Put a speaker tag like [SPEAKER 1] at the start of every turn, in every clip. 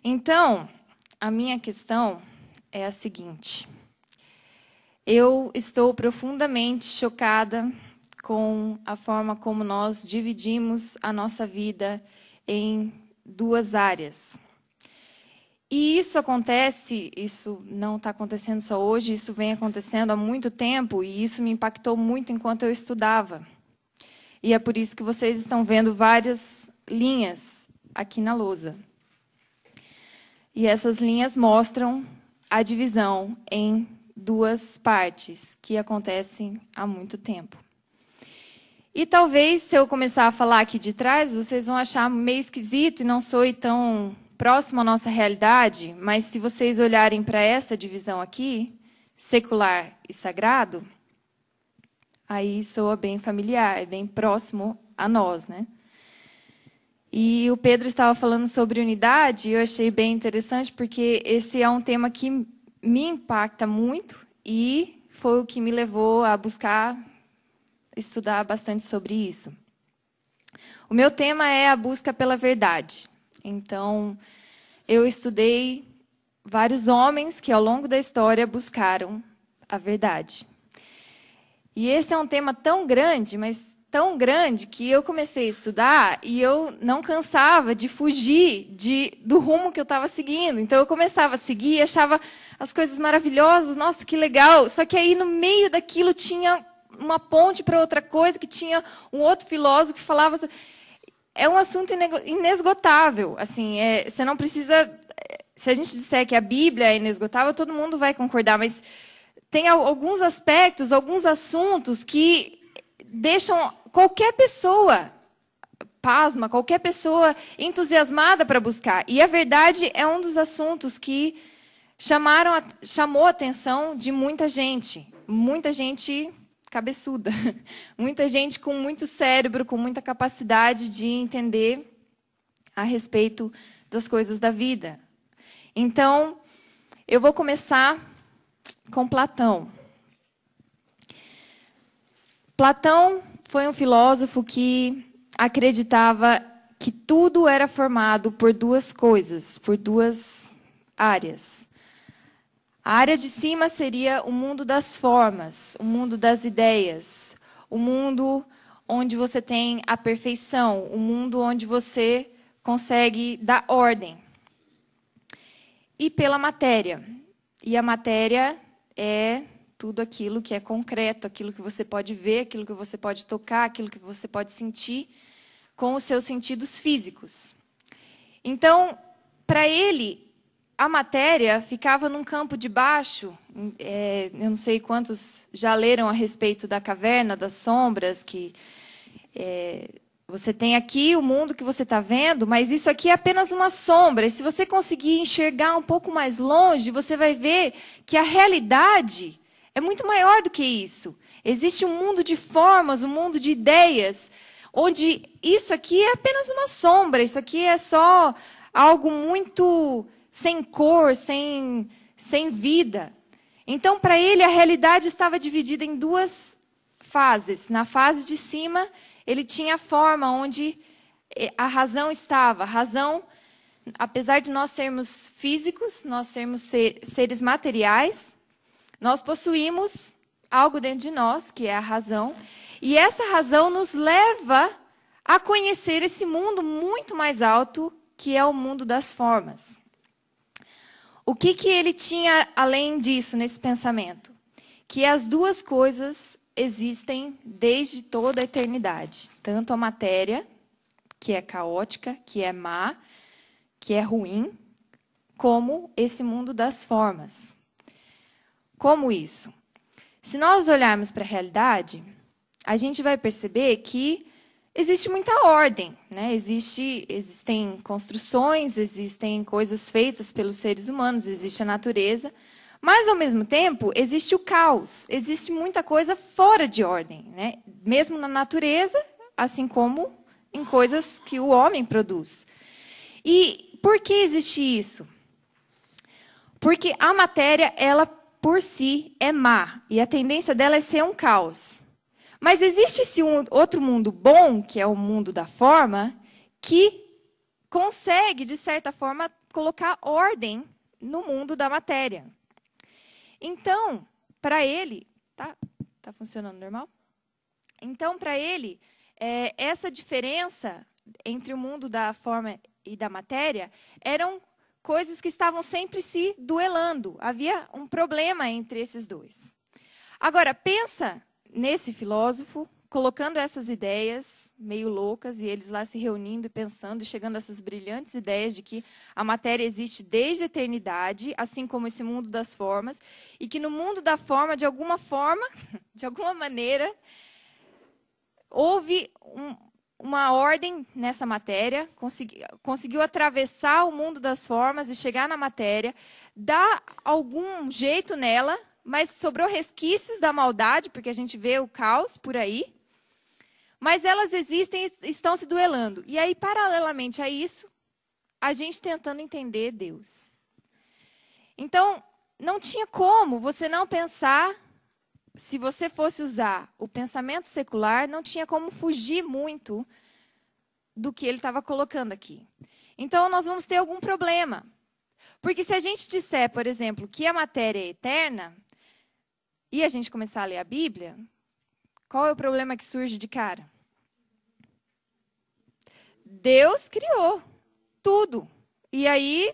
[SPEAKER 1] Então, a minha questão é a seguinte. Eu estou profundamente chocada com a forma como nós dividimos a nossa vida em duas áreas. E isso não está acontecendo só hoje, isso vem acontecendo há muito tempo, e isso me impactou muito enquanto eu estudava. E é por isso que vocês estão vendo várias linhas aqui na lousa. E essas linhas mostram a divisão em duas partes, que acontecem há muito tempo. E talvez, se eu começar a falar aqui de trás, vocês vão achar meio esquisito e não soe tão próximo à nossa realidade, mas se vocês olharem para essa divisão aqui, secular e sagrado, aí soa bem familiar, é bem próximo a nós, né? E o Pedro estava falando sobre unidade, e eu achei bem interessante, porque esse é um tema que me impacta muito, e foi o que me levou a buscar estudar bastante sobre isso. O meu tema é a busca pela verdade. Então, eu estudei vários homens que, ao longo da história, buscaram a verdade. E esse é um tema tão grande, mas tão grande, que eu comecei a estudar e eu não cansava de fugir do rumo que eu estava seguindo. Então, eu começava a seguir, achava as coisas maravilhosas, nossa, que legal. Só que aí, no meio daquilo, tinha uma ponte para outra coisa, que tinha um outro filósofo que falava... É um assunto inesgotável. Assim, você não precisa... Se a gente disser que a Bíblia é inesgotável, todo mundo vai concordar, mas tem alguns aspectos, alguns assuntos que deixam qualquer pessoa pasma, qualquer pessoa entusiasmada para buscar. E a verdade é um dos assuntos que chamou a atenção de muita gente cabeçuda, muita gente com muito cérebro, com muita capacidade de entender a respeito das coisas da vida. Então, eu vou começar com Platão. Platão foi um filósofo que acreditava que tudo era formado por duas coisas, por duas áreas. A área de cima seria o mundo das formas, o mundo das ideias, o mundo onde você tem a perfeição, o mundo onde você consegue dar ordem. E pela matéria. E a matéria é tudo aquilo que é concreto, aquilo que você pode ver, aquilo que você pode tocar, aquilo que você pode sentir com os seus sentidos físicos. Então, para ele, a matéria ficava num campo de baixo. Eu não sei quantos já leram a respeito da caverna das sombras, que você tem aqui o mundo que você está vendo, mas isso aqui é apenas uma sombra. E se você conseguir enxergar um pouco mais longe, você vai ver que a realidade é muito maior do que isso. Existe um mundo de formas, um mundo de ideias, onde isso aqui é apenas uma sombra, isso aqui é só algo muito sem cor, sem vida. Então, para ele, a realidade estava dividida em duas fases. Na fase de cima, ele tinha a forma onde a razão estava. A razão, apesar de nós sermos físicos, nós sermos seres materiais, nós possuímos algo dentro de nós, que é a razão. E essa razão nos leva a conhecer esse mundo muito mais alto, que é o mundo das formas. O que ele tinha além disso nesse pensamento? Que as duas coisas existem desde toda a eternidade. Tanto a matéria, que é caótica, que é má, que é ruim, como esse mundo das formas. Como isso? Se nós olharmos para a realidade, a gente vai perceber que existe muita ordem, né? Existem construções, existem coisas feitas pelos seres humanos, existe a natureza, mas, ao mesmo tempo, existe o caos, existe muita coisa fora de ordem, né? Mesmo na natureza, assim como em coisas que o homem produz. E por que existe isso? Porque a matéria, ela por si é má, e a tendência dela é ser um caos. Mas existe esse outro mundo bom, que é o mundo da forma, que consegue, de certa forma, colocar ordem no mundo da matéria. Então, para ele... Tá funcionando normal? Então, para ele, essa diferença entre o mundo da forma e da matéria eram coisas que estavam sempre se duelando. Havia um problema entre esses dois. Agora, pensa nesse filósofo, colocando essas ideias meio loucas, e eles lá se reunindo e pensando, e chegando a essas brilhantes ideias de que a matéria existe desde a eternidade, assim como esse mundo das formas, e que no mundo da forma, de alguma maneira, houve uma ordem nessa matéria, conseguiu atravessar o mundo das formas e chegar na matéria, dar algum jeito nela, mas sobrou resquícios da maldade, porque a gente vê o caos por aí. Mas elas existem e estão se duelando. E aí, paralelamente a isso, a gente tentando entender Deus. Então, não tinha como você não pensar, se você fosse usar o pensamento secular, não tinha como fugir muito do que ele estava colocando aqui. Então, nós vamos ter algum problema. Porque se a gente disser, por exemplo, que a matéria é eterna, e a gente começar a ler a Bíblia, qual é o problema que surge de cara? Deus criou tudo. E aí,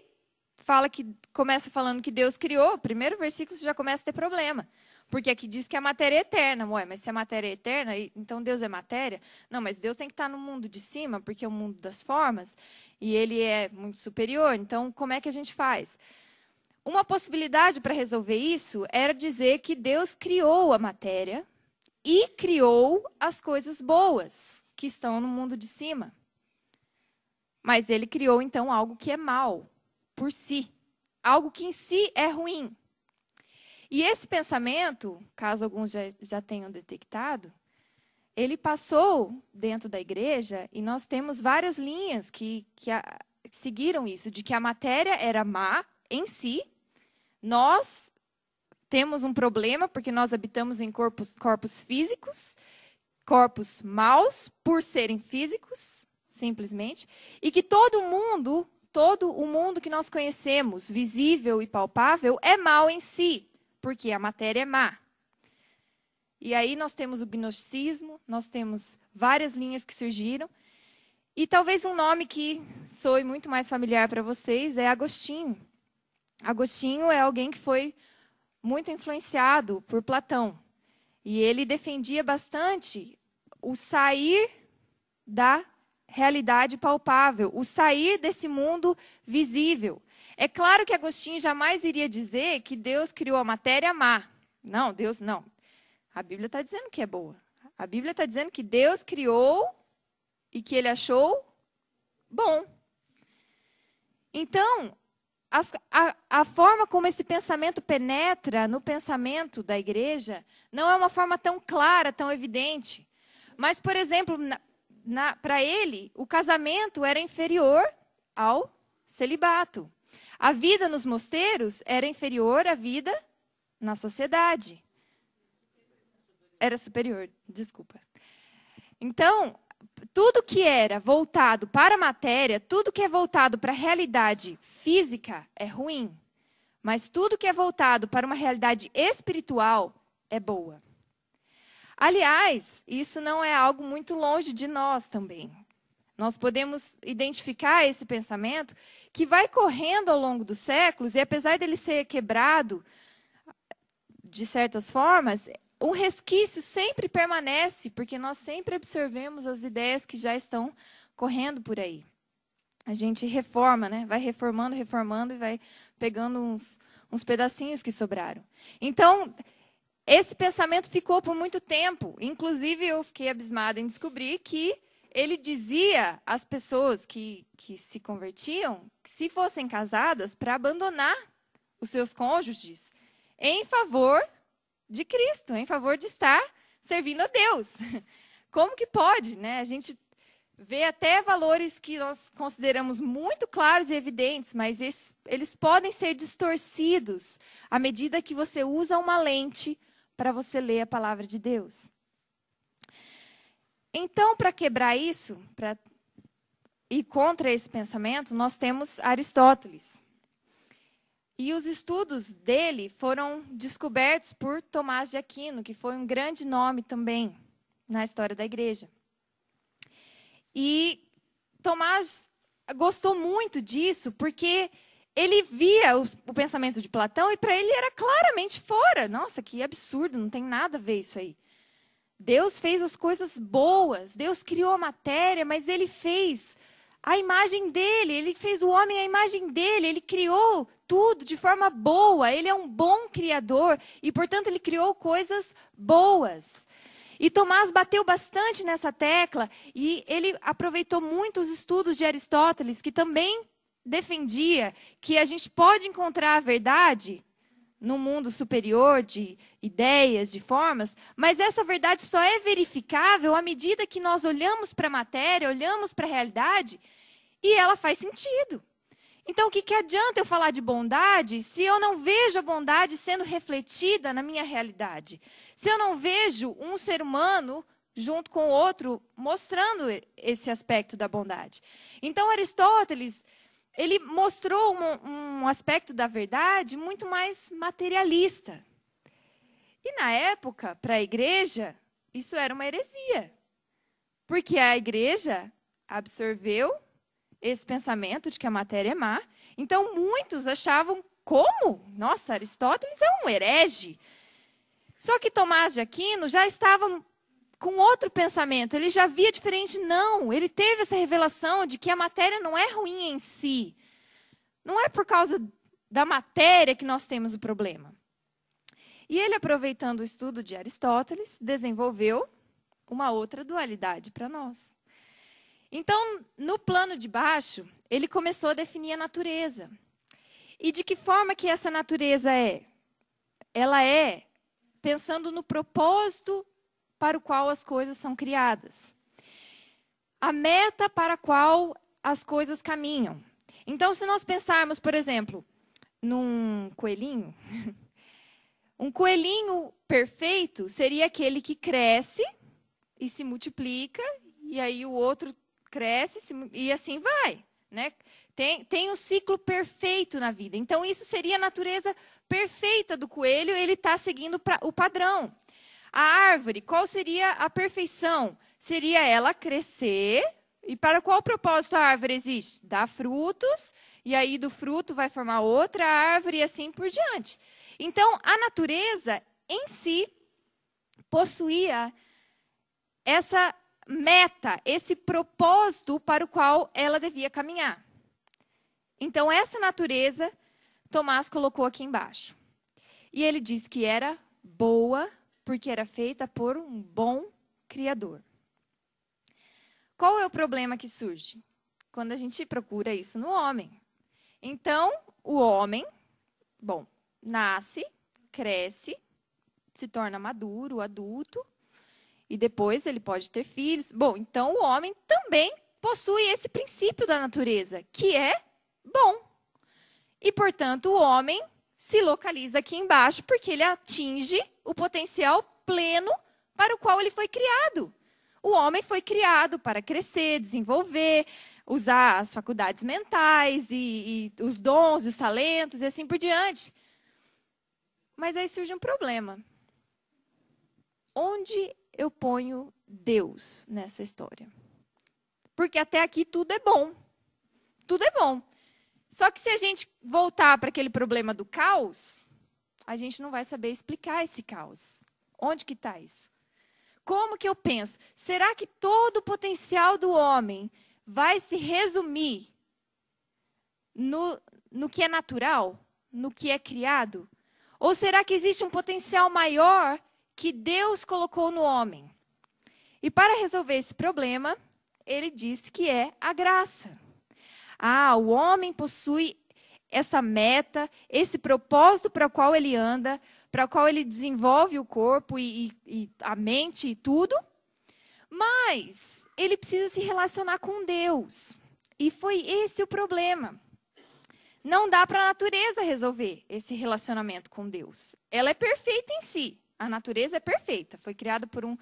[SPEAKER 1] começa falando que Deus criou, o primeiro versículo você já começa a ter problema. Porque aqui diz que a matéria é eterna. Ué, mas se a matéria é eterna, então Deus é matéria? Não, mas Deus tem que estar no mundo de cima, porque é o mundo das formas, e ele é muito superior. Então, como é que a gente faz? Uma possibilidade para resolver isso era dizer que Deus criou a matéria e criou as coisas boas que estão no mundo de cima. Mas ele criou, então, algo que é mal por si. Algo que em si é ruim. E esse pensamento, caso alguns já tenham detectado, ele passou dentro da igreja e nós temos várias linhas que seguiram isso, de que a matéria era má em si. Nós temos um problema porque nós habitamos em corpos físicos, corpos maus por serem físicos, simplesmente, e que todo o mundo que nós conhecemos, visível e palpável, é mau em si, porque a matéria é má. E aí nós temos o gnosticismo, nós temos várias linhas que surgiram, e talvez um nome que soe muito mais familiar para vocês é Agostinho. Agostinho é alguém que foi muito influenciado por Platão. E ele defendia bastante o sair da realidade palpável, o sair desse mundo visível. É claro que Agostinho jamais iria dizer que Deus criou a matéria má. Não, Deus não. A Bíblia está dizendo que é boa. A Bíblia está dizendo que Deus criou e que ele achou bom. Então, a forma como esse pensamento penetra no pensamento da igreja não é uma forma tão clara, tão evidente. Mas, por exemplo, para ele, o casamento era inferior ao celibato. A vida nos mosteiros era inferior à vida na sociedade. Era superior, desculpa. Então, tudo que era voltado para a matéria, tudo que é voltado para a realidade física é ruim. Mas tudo que é voltado para uma realidade espiritual é boa. Aliás, isso não é algo muito longe de nós também. Nós podemos identificar esse pensamento que vai correndo ao longo dos séculos, e apesar dele ser quebrado de certas formas, um resquício sempre permanece, porque nós sempre absorvemos as ideias que já estão correndo por aí. A gente reforma, né? Vai reformando e vai pegando uns pedacinhos que sobraram. Então, esse pensamento ficou por muito tempo. Inclusive, eu fiquei abismada em descobrir que ele dizia às pessoas que se convertiam, que se fossem casadas, para abandonar os seus cônjuges em favor de Cristo, em favor de estar servindo a Deus. Como que pode, né? A gente vê até valores que nós consideramos muito claros e evidentes, mas eles podem ser distorcidos à medida que você usa uma lente para você ler a palavra de Deus. Então, para quebrar isso, e contra esse pensamento, nós temos Aristóteles. E os estudos dele foram descobertos por Tomás de Aquino, que foi um grande nome também na história da igreja. E Tomás gostou muito disso, porque ele via o pensamento de Platão e para ele era claramente fora. Nossa, que absurdo, não tem nada a ver isso aí. Deus fez as coisas boas, Deus criou a matéria, mas ele fez a imagem dele, ele fez o homem à imagem dele, ele criou tudo de forma boa, ele é um bom criador e, portanto, ele criou coisas boas. E Tomás bateu bastante nessa tecla e ele aproveitou muito os estudos de Aristóteles, que também defendia que a gente pode encontrar a verdade no mundo superior de ideias, de formas, mas essa verdade só é verificável à medida que nós olhamos para a matéria, olhamos para a realidade e ela faz sentido. Então, o que adianta eu falar de bondade se eu não vejo a bondade sendo refletida na minha realidade? Se eu não vejo um ser humano junto com o outro mostrando esse aspecto da bondade? Então, Aristóteles, ele mostrou um aspecto da verdade muito mais materialista. E na época, para a igreja, isso era uma heresia. Porque a igreja absorveu esse pensamento de que a matéria é má. Então, muitos achavam, como? Nossa, Aristóteles é um herege. Só que Tomás de Aquino já estava com outro pensamento. Ele já via diferente. Não, ele teve essa revelação de que a matéria não é ruim em si. Não é por causa da matéria que nós temos o problema. E ele, aproveitando o estudo de Aristóteles, desenvolveu uma outra dualidade para nós. Então, no plano de baixo, ele começou a definir a natureza. E de que forma que essa natureza é? Ela é pensando no propósito para o qual as coisas são criadas. A meta para a qual as coisas caminham. Então, se nós pensarmos, por exemplo, num coelhinho, um coelhinho perfeito seria aquele que cresce e se multiplica, e aí o outro cresce e assim vai, né? Tem um ciclo perfeito na vida. Então, isso seria a natureza perfeita do coelho, ele está seguindo o padrão. A árvore, qual seria a perfeição? Seria ela crescer, e para qual propósito a árvore existe? Dar frutos, e aí do fruto vai formar outra árvore e assim por diante. Então, a natureza em si possuía essa meta, esse propósito para o qual ela devia caminhar. Então, essa natureza, Tomás colocou aqui embaixo. E ele disse que era boa, porque era feita por um bom Criador. Qual é o problema que surge? Quando a gente procura isso no homem. Então, o homem, nasce, cresce, se torna maduro, adulto, e depois ele pode ter filhos. Então o homem também possui esse princípio da natureza, que é bom. E, portanto, o homem se localiza aqui embaixo porque ele atinge o potencial pleno para o qual ele foi criado. O homem foi criado para crescer, desenvolver, usar as faculdades mentais e os dons, os talentos e assim por diante. Mas aí surge um problema. Onde eu ponho Deus nessa história? Porque até aqui tudo é bom. Tudo é bom. Só que se a gente voltar para aquele problema do caos, a gente não vai saber explicar esse caos. Onde que está isso? Como que eu penso? Será que todo o potencial do homem vai se resumir no que é natural? No que é criado? Ou será que existe um potencial maior que Deus colocou no homem? E para resolver esse problema, ele disse que é a graça. O homem possui essa meta, esse propósito para o qual ele anda, para o qual ele desenvolve o corpo e a mente e tudo, mas ele precisa se relacionar com Deus. E foi esse o problema. Não dá para a natureza resolver esse relacionamento com Deus. Ela é perfeita em si. A natureza é perfeita. Foi criada por um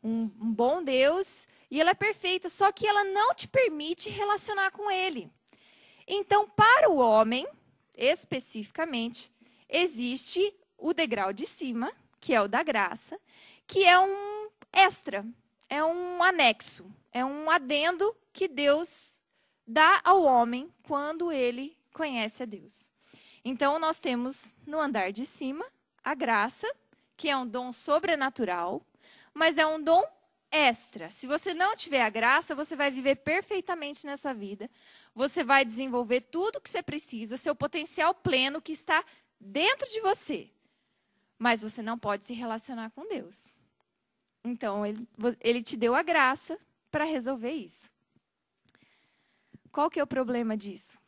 [SPEAKER 1] um bom Deus, e ela é perfeita, só que ela não te permite relacionar com Ele. Então, para o homem, especificamente, existe o degrau de cima, que é o da graça, que é um extra, é um anexo, é um adendo que Deus dá ao homem quando ele conhece a Deus. Então, nós temos no andar de cima a graça, que é um dom sobrenatural, mas é um dom extra. Se você não tiver a graça, você vai viver perfeitamente nessa vida. Você vai desenvolver tudo o que você precisa, seu potencial pleno que está dentro de você. Mas você não pode se relacionar com Deus. Então, ele te deu a graça para resolver isso. Qual que é o problema disso?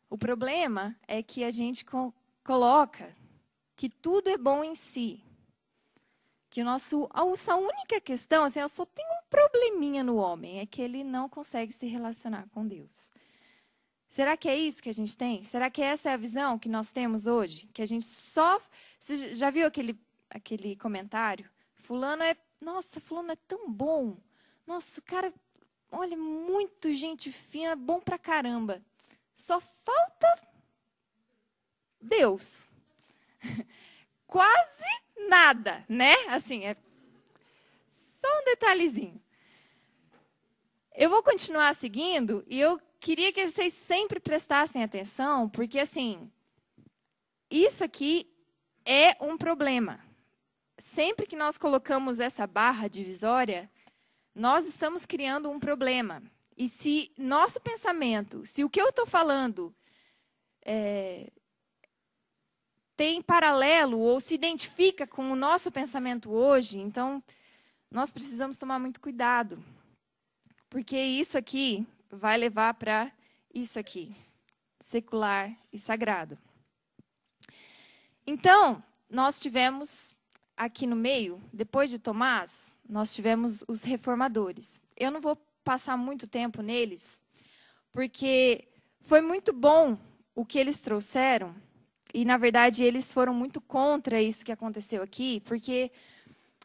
[SPEAKER 1] O problema é que a gente coloca que tudo é bom em si. Que a nossa única questão, assim, eu só tenho um probleminha no homem, é que ele não consegue se relacionar com Deus. Será que é isso que a gente tem? Será que essa é a visão que nós temos hoje? Que a gente só... Você já viu aquele comentário? Nossa, fulano é tão bom. Nossa, o cara, olha, muito gente fina, bom pra caramba. Só falta Deus. Quase nada, né? Assim, é só um detalhezinho. Eu vou continuar seguindo e eu queria que vocês sempre prestassem atenção, porque, assim, isso aqui é um problema. Sempre que nós colocamos essa barra divisória, nós estamos criando um problema. E se nosso pensamento, se o que eu estou falando tem paralelo ou se identifica com o nosso pensamento hoje, então nós precisamos tomar muito cuidado. Porque isso aqui vai levar para isso aqui, secular e sagrado. Então, nós tivemos aqui no meio, depois de Tomás, nós tivemos os reformadores. Eu não vou passar muito tempo neles, porque foi muito bom o que eles trouxeram, e, na verdade, eles foram muito contra isso que aconteceu aqui, porque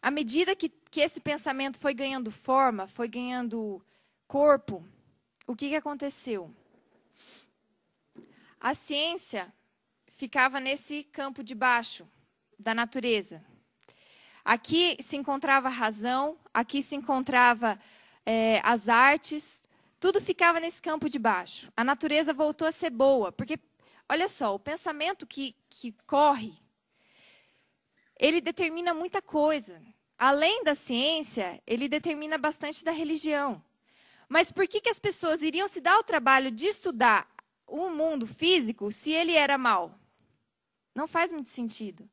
[SPEAKER 1] à medida que esse pensamento foi ganhando forma, foi ganhando corpo, o que aconteceu? A ciência ficava nesse campo de baixo da natureza. Aqui se encontrava a razão, aqui se encontrava as artes, tudo ficava nesse campo de baixo. A natureza voltou a ser boa, porque, olha só, o pensamento que corre, ele determina muita coisa. Além da ciência, ele determina bastante da religião. Mas por que as pessoas iriam se dar o trabalho de estudar o mundo físico se ele era mau? Não faz muito sentido.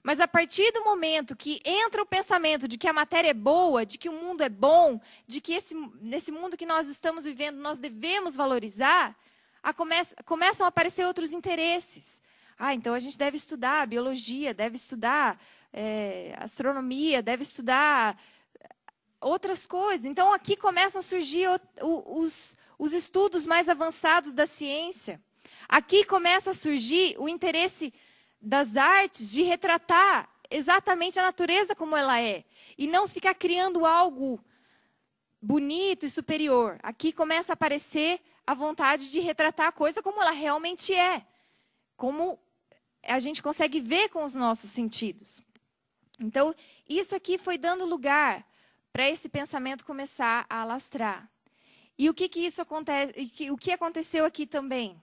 [SPEAKER 1] Mas a partir do momento que entra o pensamento de que a matéria é boa, de que o mundo é bom, de que nesse mundo que nós estamos vivendo nós devemos valorizar, começam a aparecer outros interesses. Então a gente deve estudar biologia, deve estudar astronomia, deve estudar outras coisas. Então aqui começam a surgir os estudos mais avançados da ciência. Aqui começa a surgir o interesse das artes de retratar exatamente a natureza como ela é. E não ficar criando algo bonito e superior. Aqui começa a aparecer a vontade de retratar a coisa como ela realmente é. Como a gente consegue ver com os nossos sentidos. Então, isso aqui foi dando lugar para esse pensamento começar a alastrar. E o que isso acontece? O que aconteceu aqui também?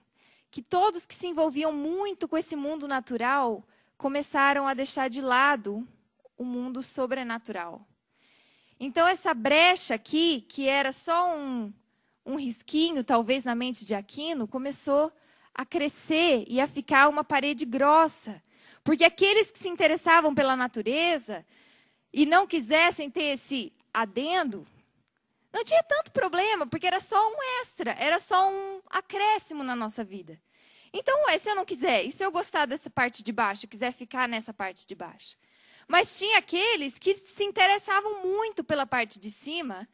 [SPEAKER 1] Que todos que se envolviam muito com esse mundo natural começaram a deixar de lado o mundo sobrenatural. Então, essa brecha aqui, que era só um risquinho, talvez, na mente de Aquino, começou a crescer e a ficar uma parede grossa. Porque aqueles que se interessavam pela natureza e não quisessem ter esse adendo, não tinha tanto problema, porque era só um extra, era só um acréscimo na nossa vida. Então, se eu não quiser, e se eu gostar dessa parte de baixo, quiser ficar nessa parte de baixo? Mas tinha aqueles que se interessavam muito pela parte de cima,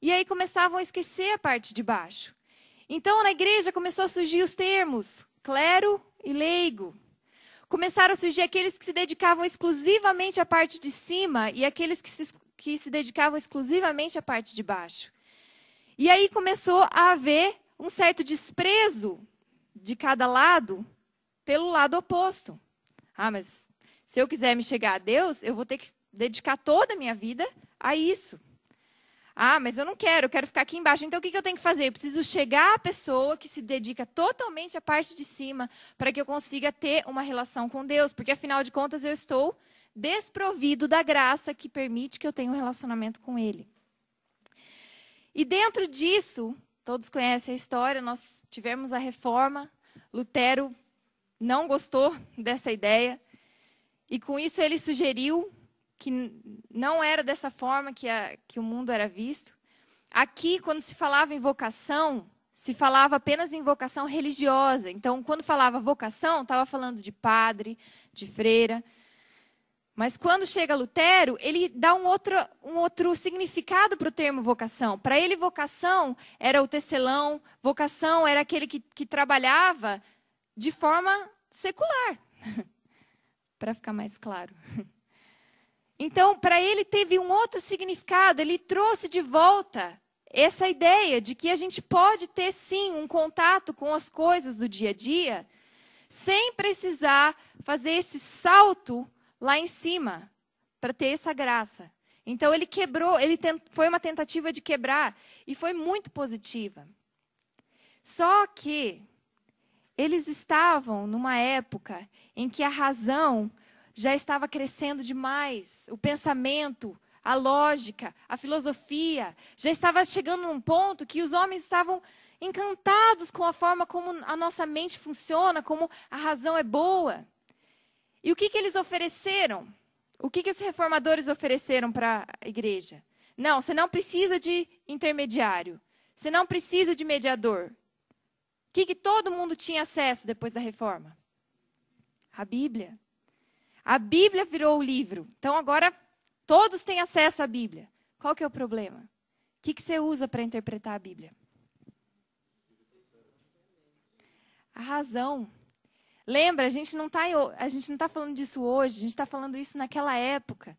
[SPEAKER 1] e aí começavam a esquecer a parte de baixo. Então, na igreja começou a surgir os termos clero e leigo. Começaram a surgir aqueles que se dedicavam exclusivamente à parte de cima e aqueles que que se dedicavam exclusivamente à parte de baixo. E aí começou a haver um certo desprezo de cada lado pelo lado oposto. Ah, mas se eu quiser me chegar a Deus, eu vou ter que dedicar toda a minha vida a isso. Ah, mas eu não quero, eu quero ficar aqui embaixo. Então, o que eu tenho que fazer? Eu preciso chegar à pessoa que se dedica totalmente à parte de cima para que eu consiga ter uma relação com Deus. Porque, afinal de contas, eu estou desprovido da graça que permite que eu tenha um relacionamento com Ele. E dentro disso, todos conhecem a história, nós tivemos a reforma. Lutero não gostou dessa ideia. E com isso ele sugeriu que não era dessa forma que o mundo era visto. Aqui, quando se falava em vocação, se falava apenas em vocação religiosa. Então, quando falava vocação, estava falando de padre, de freira. Mas quando chega Lutero, ele dá um outro significado para o termo vocação. Para ele, vocação era o tecelão, vocação era aquele que trabalhava de forma secular, para ficar mais claro. Então, para ele teve um outro significado, ele trouxe de volta essa ideia de que a gente pode ter, sim, um contato com as coisas do dia a dia, sem precisar fazer esse salto lá em cima, para ter essa graça. Então, ele quebrou, foi uma tentativa de quebrar, e foi muito positiva. Só que eles estavam numa época em que a razão já estava crescendo demais. O pensamento, a lógica, a filosofia, já estava chegando num ponto que os homens estavam encantados com a forma como a nossa mente funciona, como a razão é boa. E o que eles ofereceram? O que os reformadores ofereceram para a igreja? Não, você não precisa de intermediário. Você não precisa de mediador. O que todo mundo tinha acesso depois da reforma? A Bíblia. A Bíblia virou o livro. Então, agora, todos têm acesso à Bíblia. Qual que é o problema? O que você usa para interpretar a Bíblia? A razão. Lembra, a gente não está falando disso hoje, a gente está falando isso naquela época,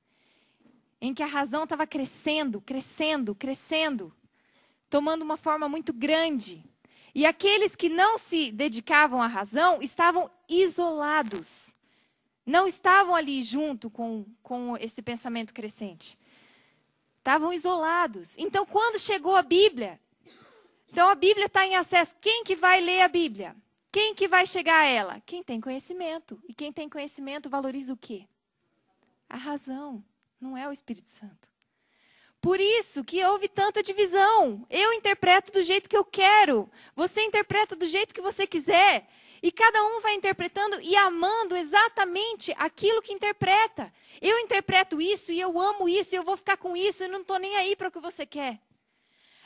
[SPEAKER 1] em que a razão estava crescendo, crescendo, crescendo, tomando uma forma muito grande. E aqueles que não se dedicavam à razão estavam isolados. Não estavam ali junto com esse pensamento crescente. Estavam isolados. Então, quando chegou a Bíblia, então a Bíblia está em acesso. Quem que vai ler a Bíblia? Quem que vai chegar a ela? Quem tem conhecimento. E quem tem conhecimento valoriza o quê? A razão. Não é o Espírito Santo. Por isso que houve tanta divisão. Eu interpreto do jeito que eu quero. Você interpreta do jeito que você quiser. E cada um vai interpretando e amando exatamente aquilo que interpreta. Eu interpreto isso e eu amo isso e eu vou ficar com isso e não estou nem aí para o que você quer.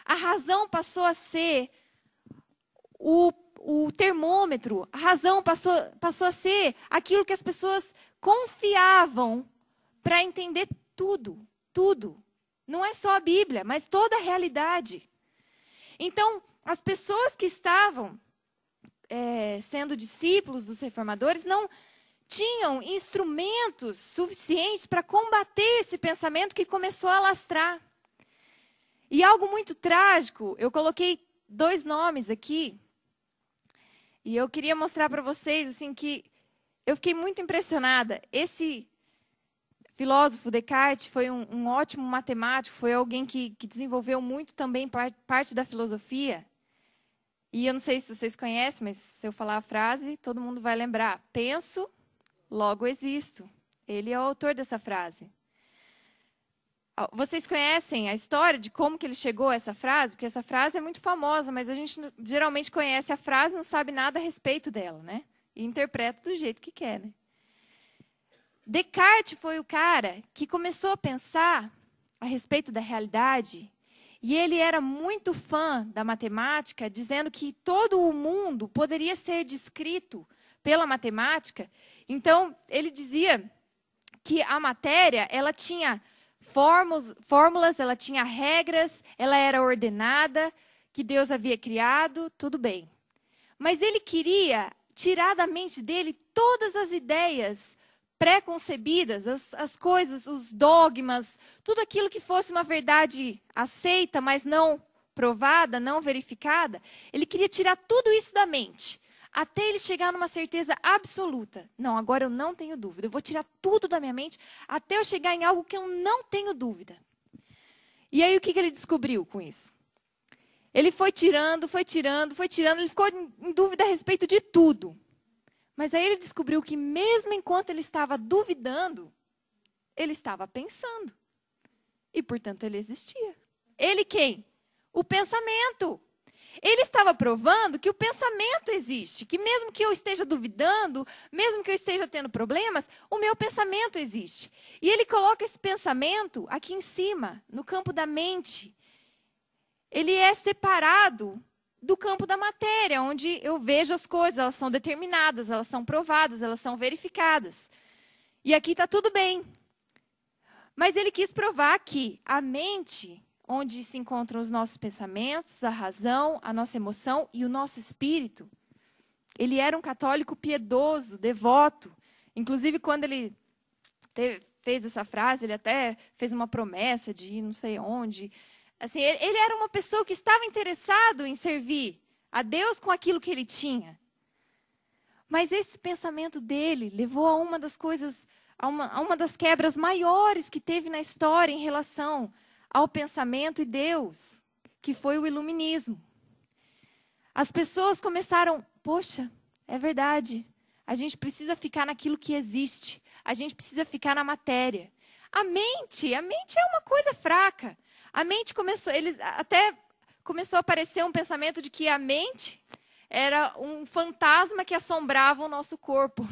[SPEAKER 1] A razão passou a ser o termômetro. A razão passou a ser aquilo que as pessoas confiavam para entender tudo. Tudo. Não é só a Bíblia, mas toda a realidade. Então, as pessoas que estavam sendo discípulos dos reformadores não tinham instrumentos suficientes para combater esse pensamento que começou a alastrar. E algo muito trágico, eu coloquei 2 nomes aqui, e eu queria mostrar para vocês assim, que eu fiquei muito impressionada. Esse filósofo Descartes foi um ótimo matemático, foi alguém que desenvolveu muito também parte da filosofia. E eu não sei se vocês conhecem, mas se eu falar a frase, todo mundo vai lembrar. Penso, logo existo. Ele é o autor dessa frase. Vocês conhecem a história de como que ele chegou a essa frase? Porque essa frase é muito famosa, mas a gente geralmente conhece a frase e não sabe nada a respeito dela, né? E interpreta do jeito que quer, né? Descartes foi o cara que começou a pensar a respeito da realidade. E ele era muito fã da matemática, dizendo que todo o mundo poderia ser descrito pela matemática. Então, ele dizia que a matéria, ela tinha fórmulas, ela tinha regras, ela era ordenada, que Deus havia criado, tudo bem. Mas ele queria tirar da mente dele todas as ideias, pré-concebidas, as coisas, os dogmas, tudo aquilo que fosse uma verdade aceita, mas não provada, não verificada, ele queria tirar tudo isso da mente, até ele chegar numa certeza absoluta. Não, agora eu não tenho dúvida, eu vou tirar tudo da minha mente, até eu chegar em algo que eu não tenho dúvida. E aí o que ele descobriu com isso? Ele foi tirando, ele ficou em dúvida a respeito de tudo. Mas aí ele descobriu que mesmo enquanto ele estava duvidando, ele estava pensando. E, portanto, ele existia. Ele quem? O pensamento. Ele estava provando que o pensamento existe, que mesmo que eu esteja duvidando, mesmo que eu esteja tendo problemas, o meu pensamento existe. E ele coloca esse pensamento aqui em cima, no campo da mente. Ele é separado do campo da matéria, onde eu vejo as coisas, elas são determinadas, elas são provadas, elas são verificadas. E aqui está tudo bem. Mas ele quis provar que a mente, onde se encontram os nossos pensamentos, a razão, a nossa emoção e o nosso espírito, ele era um católico piedoso, devoto. Inclusive, quando ele fez essa frase, ele até fez uma promessa de ir não sei onde. Assim, ele era uma pessoa que estava interessado em servir a Deus com aquilo que ele tinha. Mas esse pensamento dele levou a uma das coisas, a uma das quebras maiores que teve na história em relação ao pensamento e Deus, que foi o iluminismo. As pessoas começaram, poxa, é verdade, a gente precisa ficar naquilo que existe, a gente precisa ficar na matéria. A mente é uma coisa fraca. A mente começou a aparecer um pensamento de que a mente era um fantasma que assombrava o nosso corpo.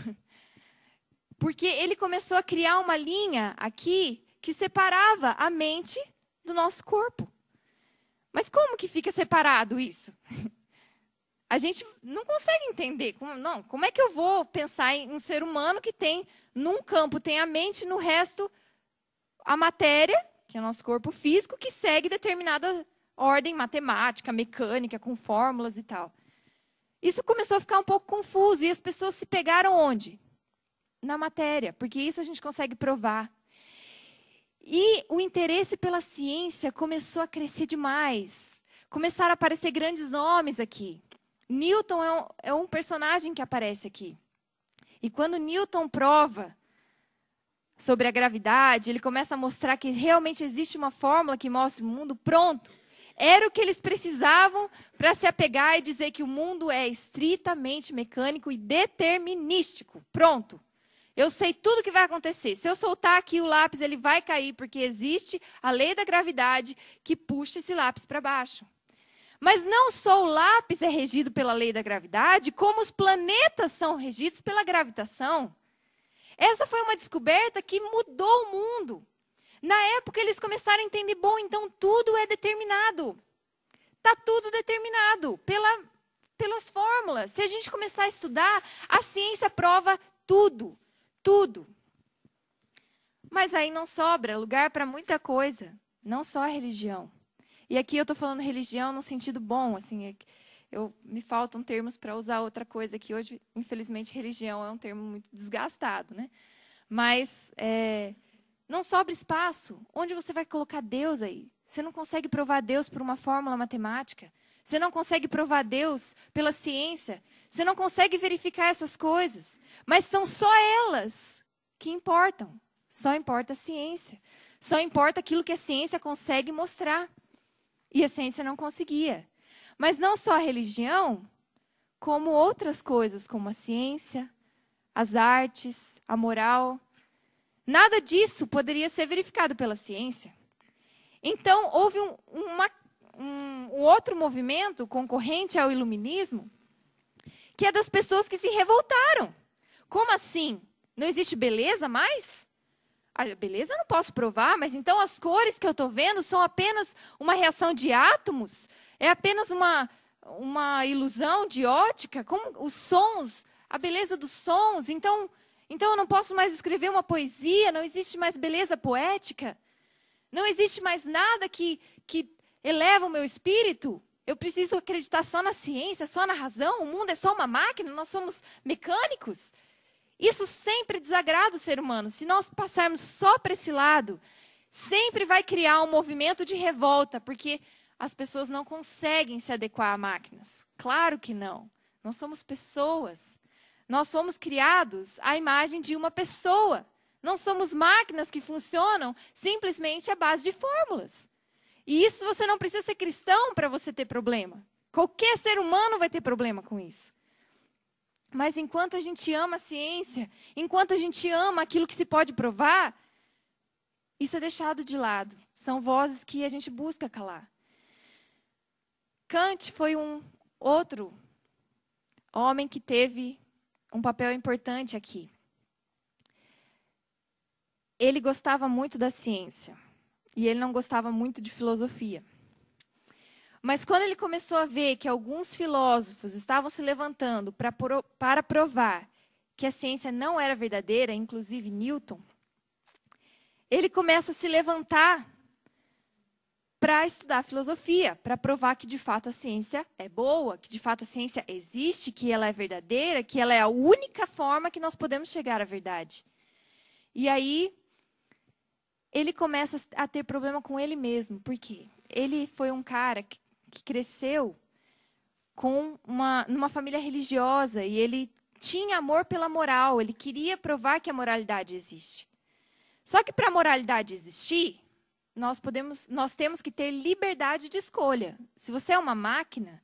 [SPEAKER 1] Porque ele começou a criar uma linha aqui que separava a mente do nosso corpo. Mas como que fica separado isso? A gente não consegue entender. Como é que eu vou pensar em um ser humano que tem, num campo tem a mente, no resto a matéria, que é o nosso corpo físico, que segue determinada ordem matemática, mecânica, com fórmulas e tal. Isso começou a ficar um pouco confuso, e as pessoas se pegaram onde? Na matéria, porque isso a gente consegue provar. E o interesse pela ciência começou a crescer demais. Começaram a aparecer grandes nomes aqui. Newton é um personagem que aparece aqui. E quando Newton prova sobre a gravidade, ele começa a mostrar que realmente existe uma fórmula que mostra o mundo, pronto. Era o que eles precisavam para se apegar e dizer que o mundo é estritamente mecânico e determinístico. Pronto. Eu sei tudo o que vai acontecer. Se eu soltar aqui o lápis, ele vai cair, porque existe a lei da gravidade que puxa esse lápis para baixo. Mas não só o lápis é regido pela lei da gravidade, como os planetas são regidos pela gravitação. Essa foi uma descoberta que mudou o mundo. Na época, eles começaram a entender, bom, então tudo é determinado. Está tudo determinado pelas fórmulas. Se a gente começar a estudar, a ciência prova tudo. Tudo. Mas aí não sobra lugar para muita coisa. Não só a religião. E aqui eu estou falando religião no sentido bom. Assim, me faltam termos para usar outra coisa, que hoje, infelizmente, religião é um termo muito desgastado, né? Mas não sobra espaço. Onde você vai colocar Deus aí? Você não consegue provar Deus por uma fórmula matemática. Você não consegue provar Deus pela ciência. Você não consegue verificar essas coisas. Mas são só elas que importam. Só importa a ciência. Só importa aquilo que a ciência consegue mostrar. E a ciência não conseguia. Mas não só a religião, como outras coisas, como a ciência, as artes, a moral. Nada disso poderia ser verificado pela ciência. Então, houve um outro movimento concorrente ao iluminismo, que é das pessoas que se revoltaram. Como assim? Não existe beleza mais? A beleza eu não posso provar, mas então as cores que eu estou vendo são apenas uma reação de átomos? É apenas uma ilusão de ótica? Como os sons, a beleza dos sons? Então eu não posso mais escrever uma poesia? Não existe mais beleza poética? Não existe mais nada que eleva o meu espírito? Eu preciso acreditar só na ciência, só na razão? O mundo é só uma máquina? Nós somos mecânicos? Isso sempre desagrada o ser humano. Se nós passarmos só para esse lado, sempre vai criar um movimento de revolta, porque as pessoas não conseguem se adequar a máquinas. Claro que não. Nós somos pessoas. Nós somos criados à imagem de uma pessoa. Não somos máquinas que funcionam simplesmente à base de fórmulas. E isso você não precisa ser cristão para você ter problema. Qualquer ser humano vai ter problema com isso. Mas enquanto a gente ama a ciência, enquanto a gente ama aquilo que se pode provar, isso é deixado de lado. São vozes que a gente busca calar. Kant foi um outro homem que teve um papel importante aqui. Ele gostava muito da ciência e ele não gostava muito de filosofia. Mas quando ele começou a ver que alguns filósofos estavam se levantando para provar que a ciência não era verdadeira, inclusive Newton, ele começa a se levantar para estudar filosofia, para provar que de fato a ciência é boa, que de fato a ciência existe, que ela é verdadeira, que ela é a única forma que nós podemos chegar à verdade. E aí ele começa a ter problema com ele mesmo. Por quê? Ele foi um cara que cresceu numa família religiosa e ele tinha amor pela moral, ele queria provar que a moralidade existe. Só que para a moralidade existir, nós temos que ter liberdade de escolha. Se você é uma máquina,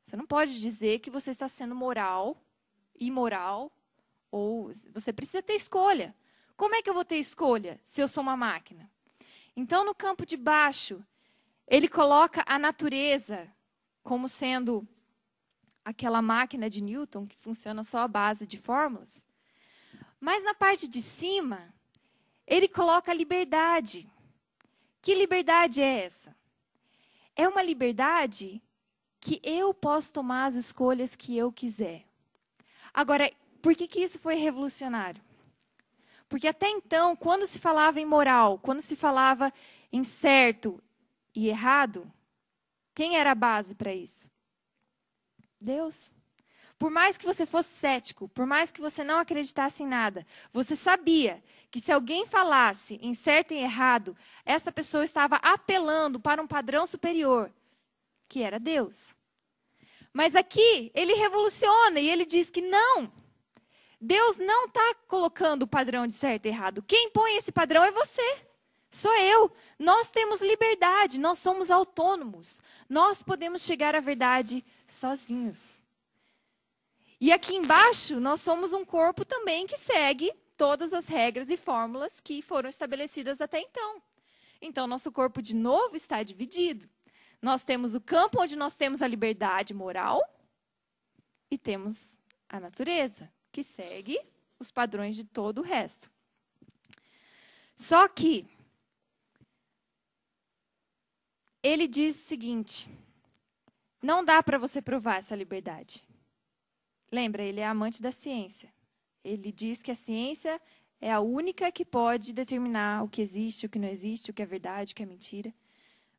[SPEAKER 1] você não pode dizer que você está sendo moral, imoral, ou você precisa ter escolha. Como é que eu vou ter escolha se eu sou uma máquina? Então, no campo de baixo, ele coloca a natureza como sendo aquela máquina de Newton que funciona só à base de fórmulas. Mas na parte de cima, ele coloca a liberdade. Que liberdade é essa? É uma liberdade que eu posso tomar as escolhas que eu quiser. Agora, por que isso foi revolucionário? Porque até então, quando se falava em moral, quando se falava em certo e errado, quem era a base para isso? Deus. Por mais que você fosse cético, por mais que você não acreditasse em nada, você sabia que se alguém falasse em certo e errado, essa pessoa estava apelando para um padrão superior, que era Deus. Mas aqui, ele revoluciona e ele diz que não. Deus não está colocando o padrão de certo e errado. Quem põe esse padrão é você. Sou eu. Nós temos liberdade, nós somos autônomos. Nós podemos chegar à verdade sozinhos. E aqui embaixo, nós somos um corpo também que segue todas as regras e fórmulas que foram estabelecidas até então. Então, nosso corpo, de novo, está dividido. Nós temos o campo onde nós temos a liberdade moral e temos a natureza, que segue os padrões de todo o resto. Só que ele diz o seguinte: não dá para você provar essa liberdade. Lembra, ele é amante da ciência. Ele diz que a ciência é a única que pode determinar o que existe, o que não existe, o que é verdade, o que é mentira.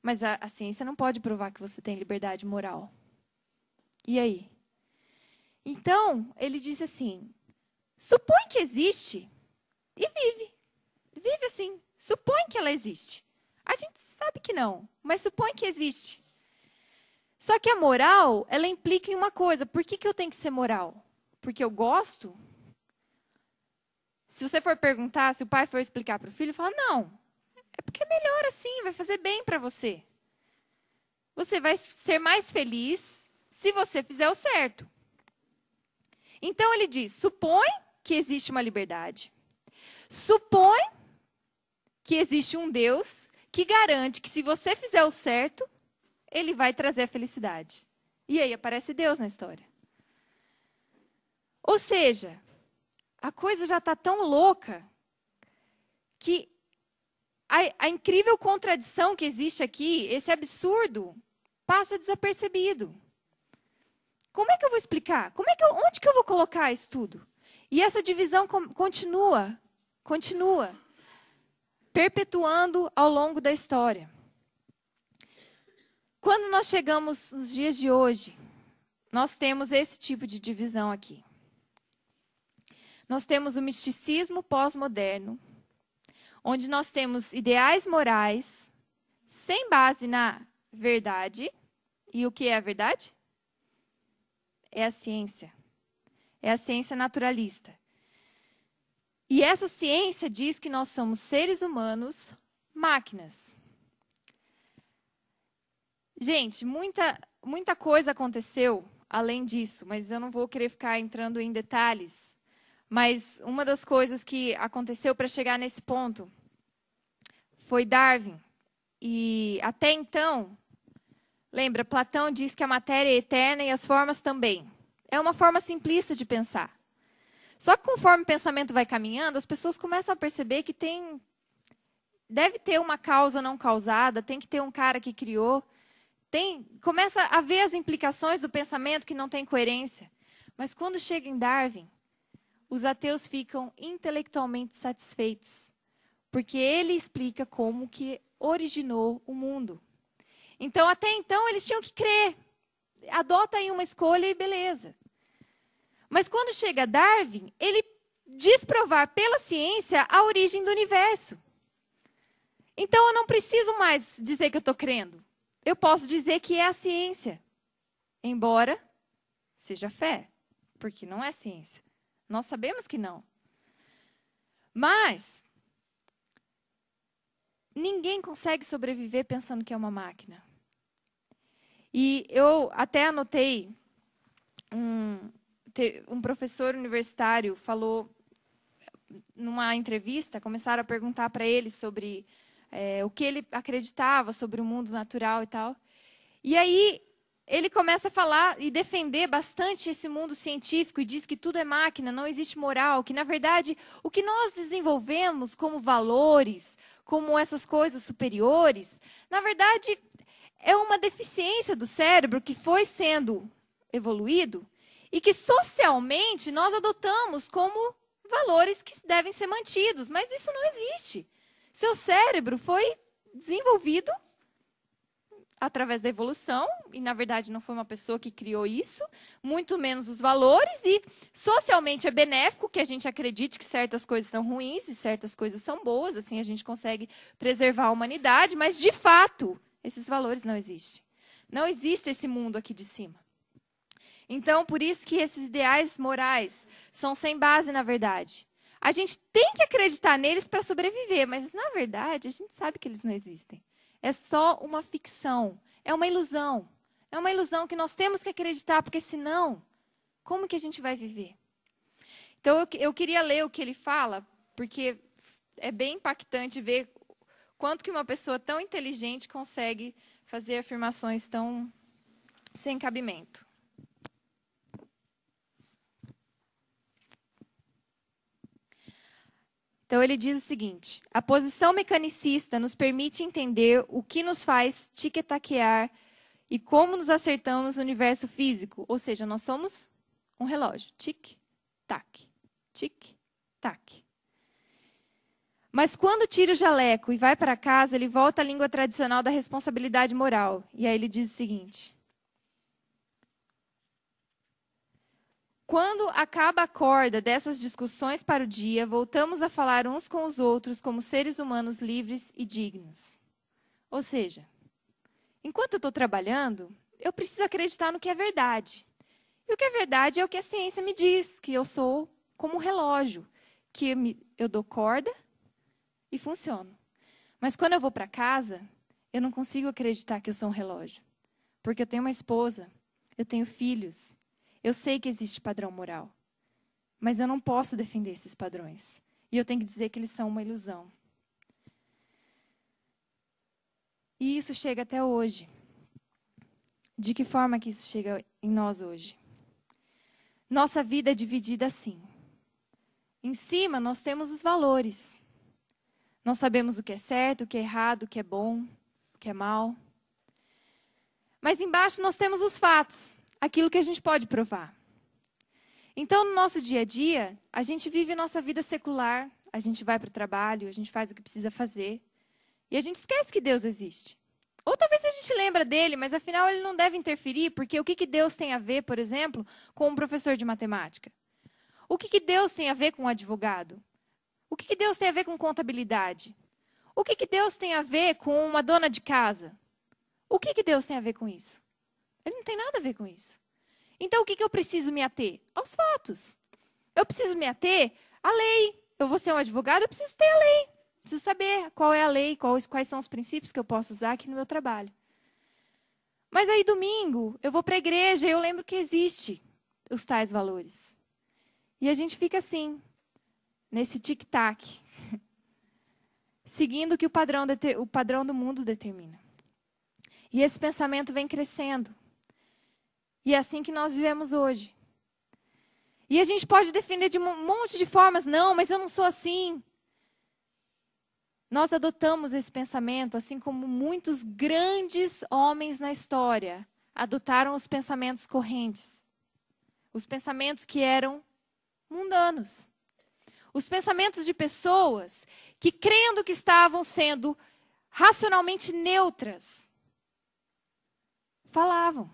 [SPEAKER 1] Mas a ciência não pode provar que você tem liberdade moral. E aí? Então, ele disse assim: supõe que existe e vive. Vive assim. Supõe que ela existe. A gente sabe que não, mas supõe que existe. Só que a moral, ela implica em uma coisa. Por que eu tenho que ser moral? Porque eu gosto? Se você for perguntar, se o pai for explicar para o filho, fala, não. É porque é melhor assim, vai fazer bem para você. Você vai ser mais feliz se você fizer o certo. Então ele diz, supõe que existe uma liberdade. Supõe que existe um Deus que garante que se você fizer o certo, ele vai trazer a felicidade. E aí aparece Deus na história. Ou seja, a coisa já está tão louca que a incrível contradição que existe aqui, esse absurdo, passa desapercebido. Como é que eu vou explicar? Onde que eu vou colocar isso tudo? E essa divisão continua, perpetuando ao longo da história. Quando nós chegamos nos dias de hoje, nós temos esse tipo de divisão aqui. Nós temos o misticismo pós-moderno, onde nós temos ideais morais sem base na verdade. E o que é a verdade? É a ciência. É a ciência naturalista. E essa ciência diz que nós somos seres humanos, máquinas. Gente, muita coisa aconteceu além disso, mas eu não vou querer ficar entrando em detalhes. Mas uma das coisas que aconteceu para chegar nesse ponto foi Darwin. E até então, lembra, Platão diz que a matéria é eterna e as formas também. É uma forma simplista de pensar. Só que conforme o pensamento vai caminhando, as pessoas começam a perceber que deve ter uma causa não causada, tem que ter um cara que criou. Começa a ver as implicações do pensamento que não tem coerência. Mas quando chega em Darwin, os ateus ficam intelectualmente satisfeitos, porque ele explica como que originou o mundo. Então, até então, eles tinham que crer. Adota aí uma escolha e beleza. Mas quando chega Darwin, ele diz provar pela ciência a origem do universo. Então, eu não preciso mais dizer que eu estou crendo. Eu posso dizer que é a ciência, embora seja fé, porque não é ciência. Nós sabemos que não. Mas ninguém consegue sobreviver pensando que é uma máquina. E eu até anotei, um professor universitário falou numa entrevista, começaram a perguntar para ele sobre o que ele acreditava sobre o mundo natural e tal. E aí ele começa a falar e defender bastante esse mundo científico e diz que tudo é máquina, não existe moral, que, na verdade, o que nós desenvolvemos como valores, como essas coisas superiores, na verdade, é uma deficiência do cérebro que foi sendo evoluído e que socialmente nós adotamos como valores que devem ser mantidos, mas isso não existe. Seu cérebro foi desenvolvido através da evolução, e na verdade não foi uma pessoa que criou isso, muito menos os valores, e socialmente é benéfico que a gente acredite que certas coisas são ruins e certas coisas são boas, assim a gente consegue preservar a humanidade, mas de fato, esses valores não existem. Não existe esse mundo aqui de cima. Então, por isso que esses ideais morais são sem base na verdade. A gente tem que acreditar neles para sobreviver, mas, na verdade, a gente sabe que eles não existem. É só uma ficção, é uma ilusão. É uma ilusão que nós temos que acreditar, porque senão, como que a gente vai viver? Então, eu queria ler o que ele fala, porque é bem impactante ver quanto que uma pessoa tão inteligente consegue fazer afirmações tão sem cabimento. Então, ele diz o seguinte: a posição mecanicista nos permite entender o que nos faz tic-taquear e como nos acertamos no universo físico. Ou seja, nós somos um relógio. Tic-tac, tic-tac. Mas quando tira o jaleco e vai para casa, ele volta à língua tradicional da responsabilidade moral. E aí ele diz o seguinte: quando acaba a corda dessas discussões para o dia, voltamos a falar uns com os outros como seres humanos livres e dignos. Ou seja, enquanto eu estou trabalhando, eu preciso acreditar no que é verdade. E o que é verdade é o que a ciência me diz, que eu sou como um relógio, que eu dou corda e funciono. Mas quando eu vou para casa, eu não consigo acreditar que eu sou um relógio. Porque eu tenho uma esposa, eu tenho filhos. Eu sei que existe padrão moral, mas eu não posso defender esses padrões. E eu tenho que dizer que eles são uma ilusão. E isso chega até hoje. De que forma que isso chega em nós hoje? Nossa vida é dividida assim. Em cima, nós temos os valores. Nós sabemos o que é certo, o que é errado, o que é bom, o que é mal. Mas embaixo nós temos os fatos. Aquilo que a gente pode provar. Então, no nosso dia a dia, a gente vive nossa vida secular, a gente vai para o trabalho, a gente faz o que precisa fazer, e a gente esquece que Deus existe. Ou talvez a gente lembra dele, mas afinal ele não deve interferir, porque o que Deus tem a ver, por exemplo, com um professor de matemática? O que Deus tem a ver com advogado? O que Deus tem a ver com contabilidade? O que Deus tem a ver com uma dona de casa? O que Deus tem a ver com isso? Ele não tem nada a ver com isso. Então, o que eu preciso me ater? Aos fatos. Eu preciso me ater à lei. Eu vou ser um advogado, eu preciso ter a lei. Preciso saber qual é a lei, quais são os princípios que eu posso usar aqui no meu trabalho. Mas aí, domingo, eu vou para a igreja e eu lembro que existe os tais valores. E a gente fica assim, nesse tic-tac, seguindo o que o padrão do mundo determina. E esse pensamento vem crescendo. E é assim que nós vivemos hoje. E a gente pode defender de um monte de formas. Não, mas eu não sou assim. Nós adotamos esse pensamento, assim como muitos grandes homens na história adotaram os pensamentos correntes. Os pensamentos que eram mundanos. Os pensamentos de pessoas que, crendo que estavam sendo racionalmente neutras, falavam.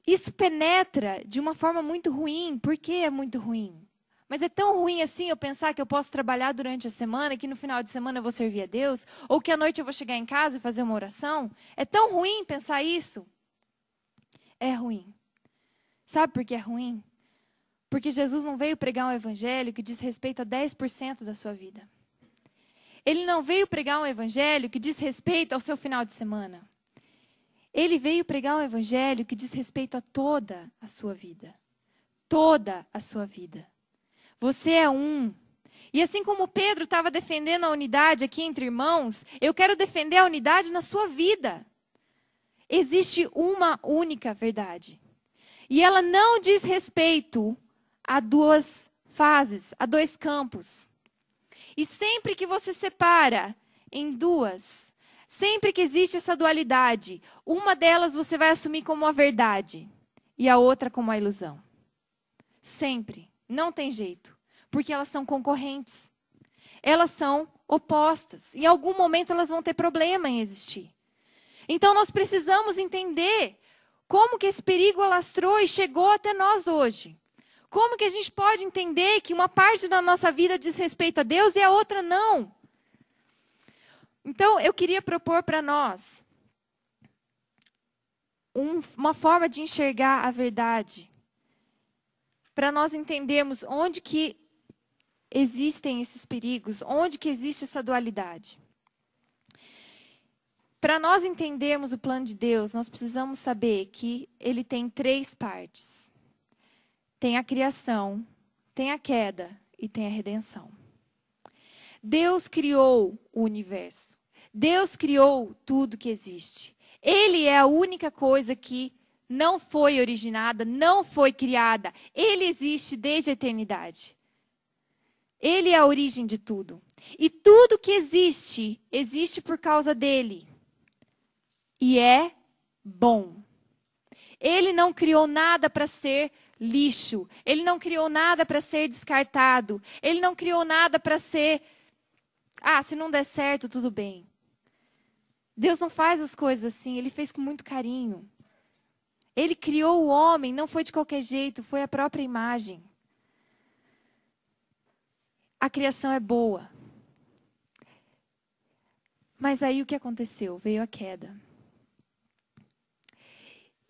[SPEAKER 1] Isso penetra de uma forma muito ruim. Por que é muito ruim? Mas é tão ruim assim eu pensar que eu posso trabalhar durante a semana, que no final de semana eu vou servir a Deus, ou que à noite eu vou chegar em casa e fazer uma oração? É tão ruim pensar isso? É ruim. Sabe por que é ruim? Porque Jesus não veio pregar um evangelho que diz respeito a 10% da sua vida. Ele não veio pregar um evangelho que diz respeito ao seu final de semana. Ele veio pregar um evangelho que diz respeito a toda a sua vida. Toda a sua vida. Você é um. E assim como Pedro estava defendendo a unidade aqui entre irmãos, eu quero defender a unidade na sua vida. Existe uma única verdade. E ela não diz respeito a duas fases, a dois campos. E sempre que você separa em duas, sempre que existe essa dualidade, uma delas você vai assumir como a verdade e a outra como a ilusão. Sempre. Não tem jeito. Porque elas são concorrentes. Elas são opostas. Em algum momento elas vão ter problema em existir. Então nós precisamos entender como que esse perigo alastrou e chegou até nós hoje. Como que a gente pode entender que uma parte da nossa vida diz respeito a Deus e a outra não? Então, eu queria propor para nós uma forma de enxergar a verdade. Para nós entendermos onde que existem esses perigos, onde que existe essa dualidade. Para nós entendermos o plano de Deus, nós precisamos saber que ele tem 3 partes. Tem a criação, tem a queda e tem a redenção. Deus criou o universo. Deus criou tudo que existe. Ele é a única coisa que não foi originada, não foi criada. Ele existe desde a eternidade. Ele é a origem de tudo. E tudo que existe, existe por causa dele. E é bom. Ele não criou nada para ser lixo. Ele não criou nada para ser descartado. Ele não criou nada para ser... se não der certo, tudo bem. Deus não faz as coisas assim. Ele fez com muito carinho. Ele criou o homem, não foi de qualquer jeito, foi a própria imagem. A criação é boa. Mas aí o que aconteceu? Veio a queda.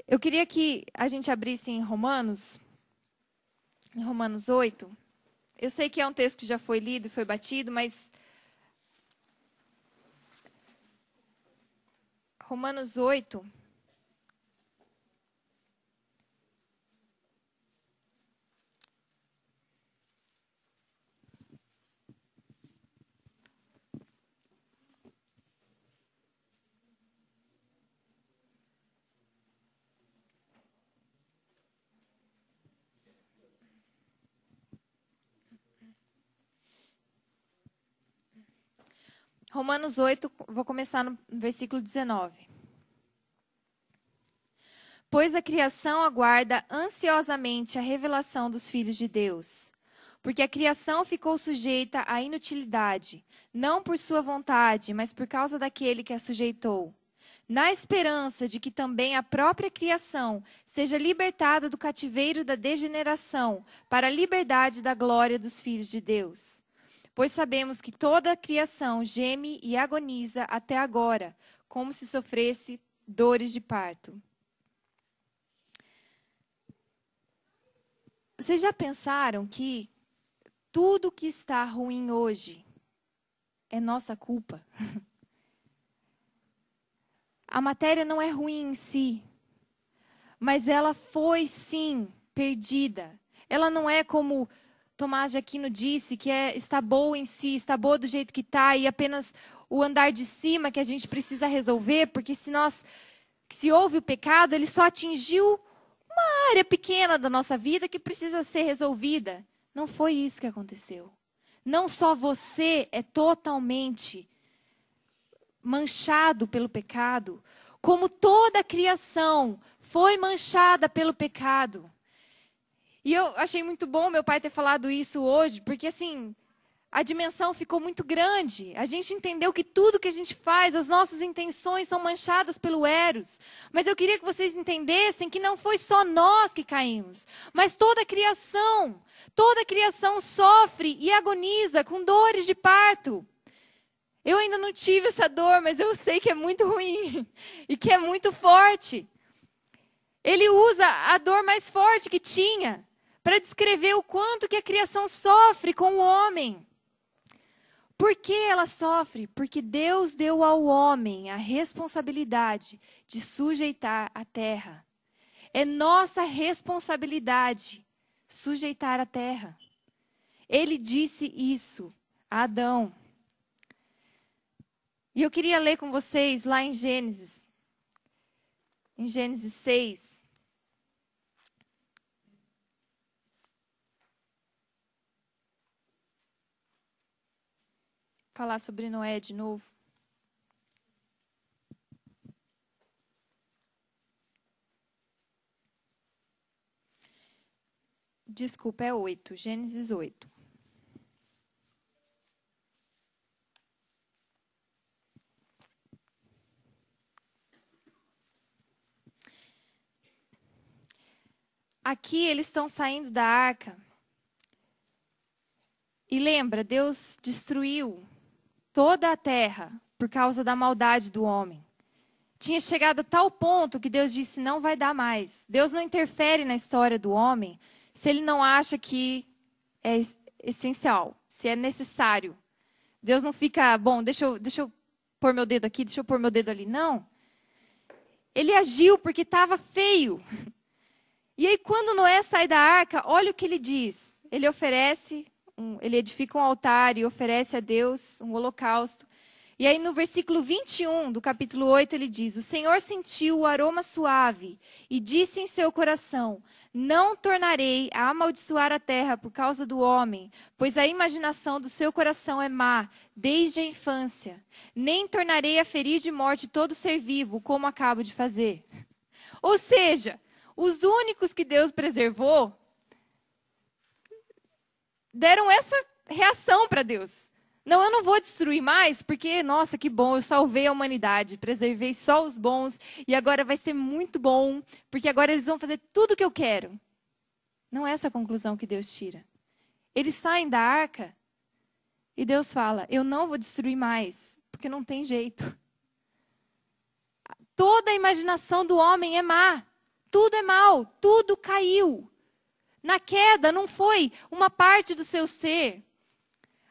[SPEAKER 1] Eu queria que a gente abrisse em Romanos 8. Eu sei que é um texto que já foi lido e foi batido, mas Romanos 8. Romanos 8, vou começar no versículo 19. Pois a criação aguarda ansiosamente a revelação dos filhos de Deus. Porque a criação ficou sujeita à inutilidade, não por sua vontade, mas por causa daquele que a sujeitou. na esperança de que também a própria criação seja libertada do cativeiro da degeneração para a liberdade da glória dos filhos de Deus. Pois sabemos que toda a criação geme e agoniza até agora, como se sofresse dores de parto. Vocês já pensaram que tudo que está ruim hoje é nossa culpa? A matéria não é ruim em si, mas ela foi, sim, perdida. Ela não é como Tomás de Aquino disse, que está boa em si, está boa do jeito que está, e apenas o andar de cima que a gente precisa resolver, porque se houve o pecado, ele só atingiu uma área pequena da nossa vida que precisa ser resolvida. Não foi isso que aconteceu. Não só você é totalmente manchado pelo pecado, como toda a criação foi manchada pelo pecado. E eu achei muito bom meu pai ter falado isso hoje, porque assim, a dimensão ficou muito grande. A gente entendeu que tudo que a gente faz, as nossas intenções são manchadas pelo Eros. Mas eu queria que vocês entendessem que não foi só nós que caímos, mas toda a criação. Toda a criação sofre e agoniza com dores de parto. Eu ainda não tive essa dor, mas eu sei que é muito ruim e que é muito forte. Ele usa a dor mais forte que tinha para descrever o quanto que a criação sofre com o homem. Por que ela sofre? Porque Deus deu ao homem a responsabilidade de sujeitar a terra. É nossa responsabilidade sujeitar a terra. Ele disse isso a Adão. E eu queria ler com vocês lá em Gênesis 6. Falar sobre Noé de novo. Desculpa, é 8, Gênesis 8. Aqui eles estão saindo da arca. E lembra, Deus destruiu toda a terra por causa da maldade do homem. Tinha chegado a tal ponto que Deus disse, não vai dar mais. Deus não interfere na história do homem se ele não acha que é essencial, se é necessário. Deus não fica, bom, deixa eu pôr meu dedo aqui, deixa eu pôr meu dedo ali. Não. Ele agiu porque estava feio. E aí, quando Noé sai da arca, olha o que ele diz. Ele ele edifica um altar e oferece a Deus um holocausto. E aí, no versículo 21 do capítulo 8, ele diz, o Senhor sentiu o aroma suave e disse em seu coração, não tornarei a amaldiçoar a terra por causa do homem, pois a imaginação do seu coração é má, desde a infância. Nem tornarei a ferir de morte todo ser vivo, como acabo de fazer. Ou seja, os únicos que Deus preservou deram essa reação para Deus. Não, eu não vou destruir mais, porque, nossa, que bom, eu salvei a humanidade, preservei só os bons, e agora vai ser muito bom, porque agora eles vão fazer tudo o que eu quero. Não é essa a conclusão que Deus tira. Eles saem da arca, e Deus fala, eu não vou destruir mais, porque não tem jeito. Toda a imaginação do homem é má. Tudo é mal, tudo caiu. Na queda não foi uma parte do seu ser.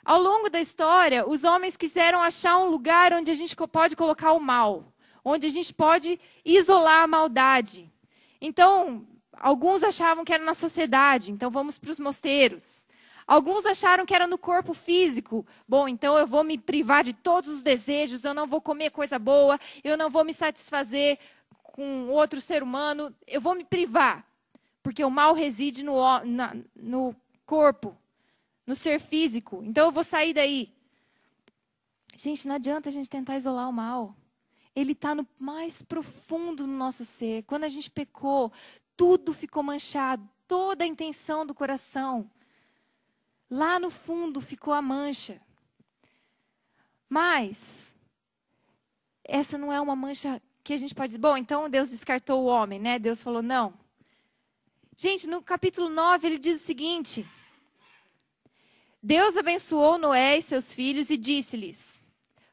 [SPEAKER 1] Ao longo da história, os homens quiseram achar um lugar onde a gente pode colocar o mal, onde a gente pode isolar a maldade. Então, alguns achavam que era na sociedade, então vamos para os mosteiros. Alguns acharam que era no corpo físico. Bom, então eu vou me privar de todos os desejos, eu não vou comer coisa boa, eu não vou me satisfazer com outro ser humano, eu vou me privar. Porque o mal reside no corpo, no ser físico. Então eu vou sair daí. Gente, não adianta a gente tentar isolar o mal. Ele está no mais profundo do nosso ser. Quando a gente pecou, tudo ficou manchado. Toda a intenção do coração. Lá no fundo ficou a mancha. Mas essa não é uma mancha que a gente pode dizer, bom, então Deus descartou o homem, né? Deus falou, não. Gente, no capítulo 9, ele diz o seguinte: Deus abençoou Noé e seus filhos e disse-lhes: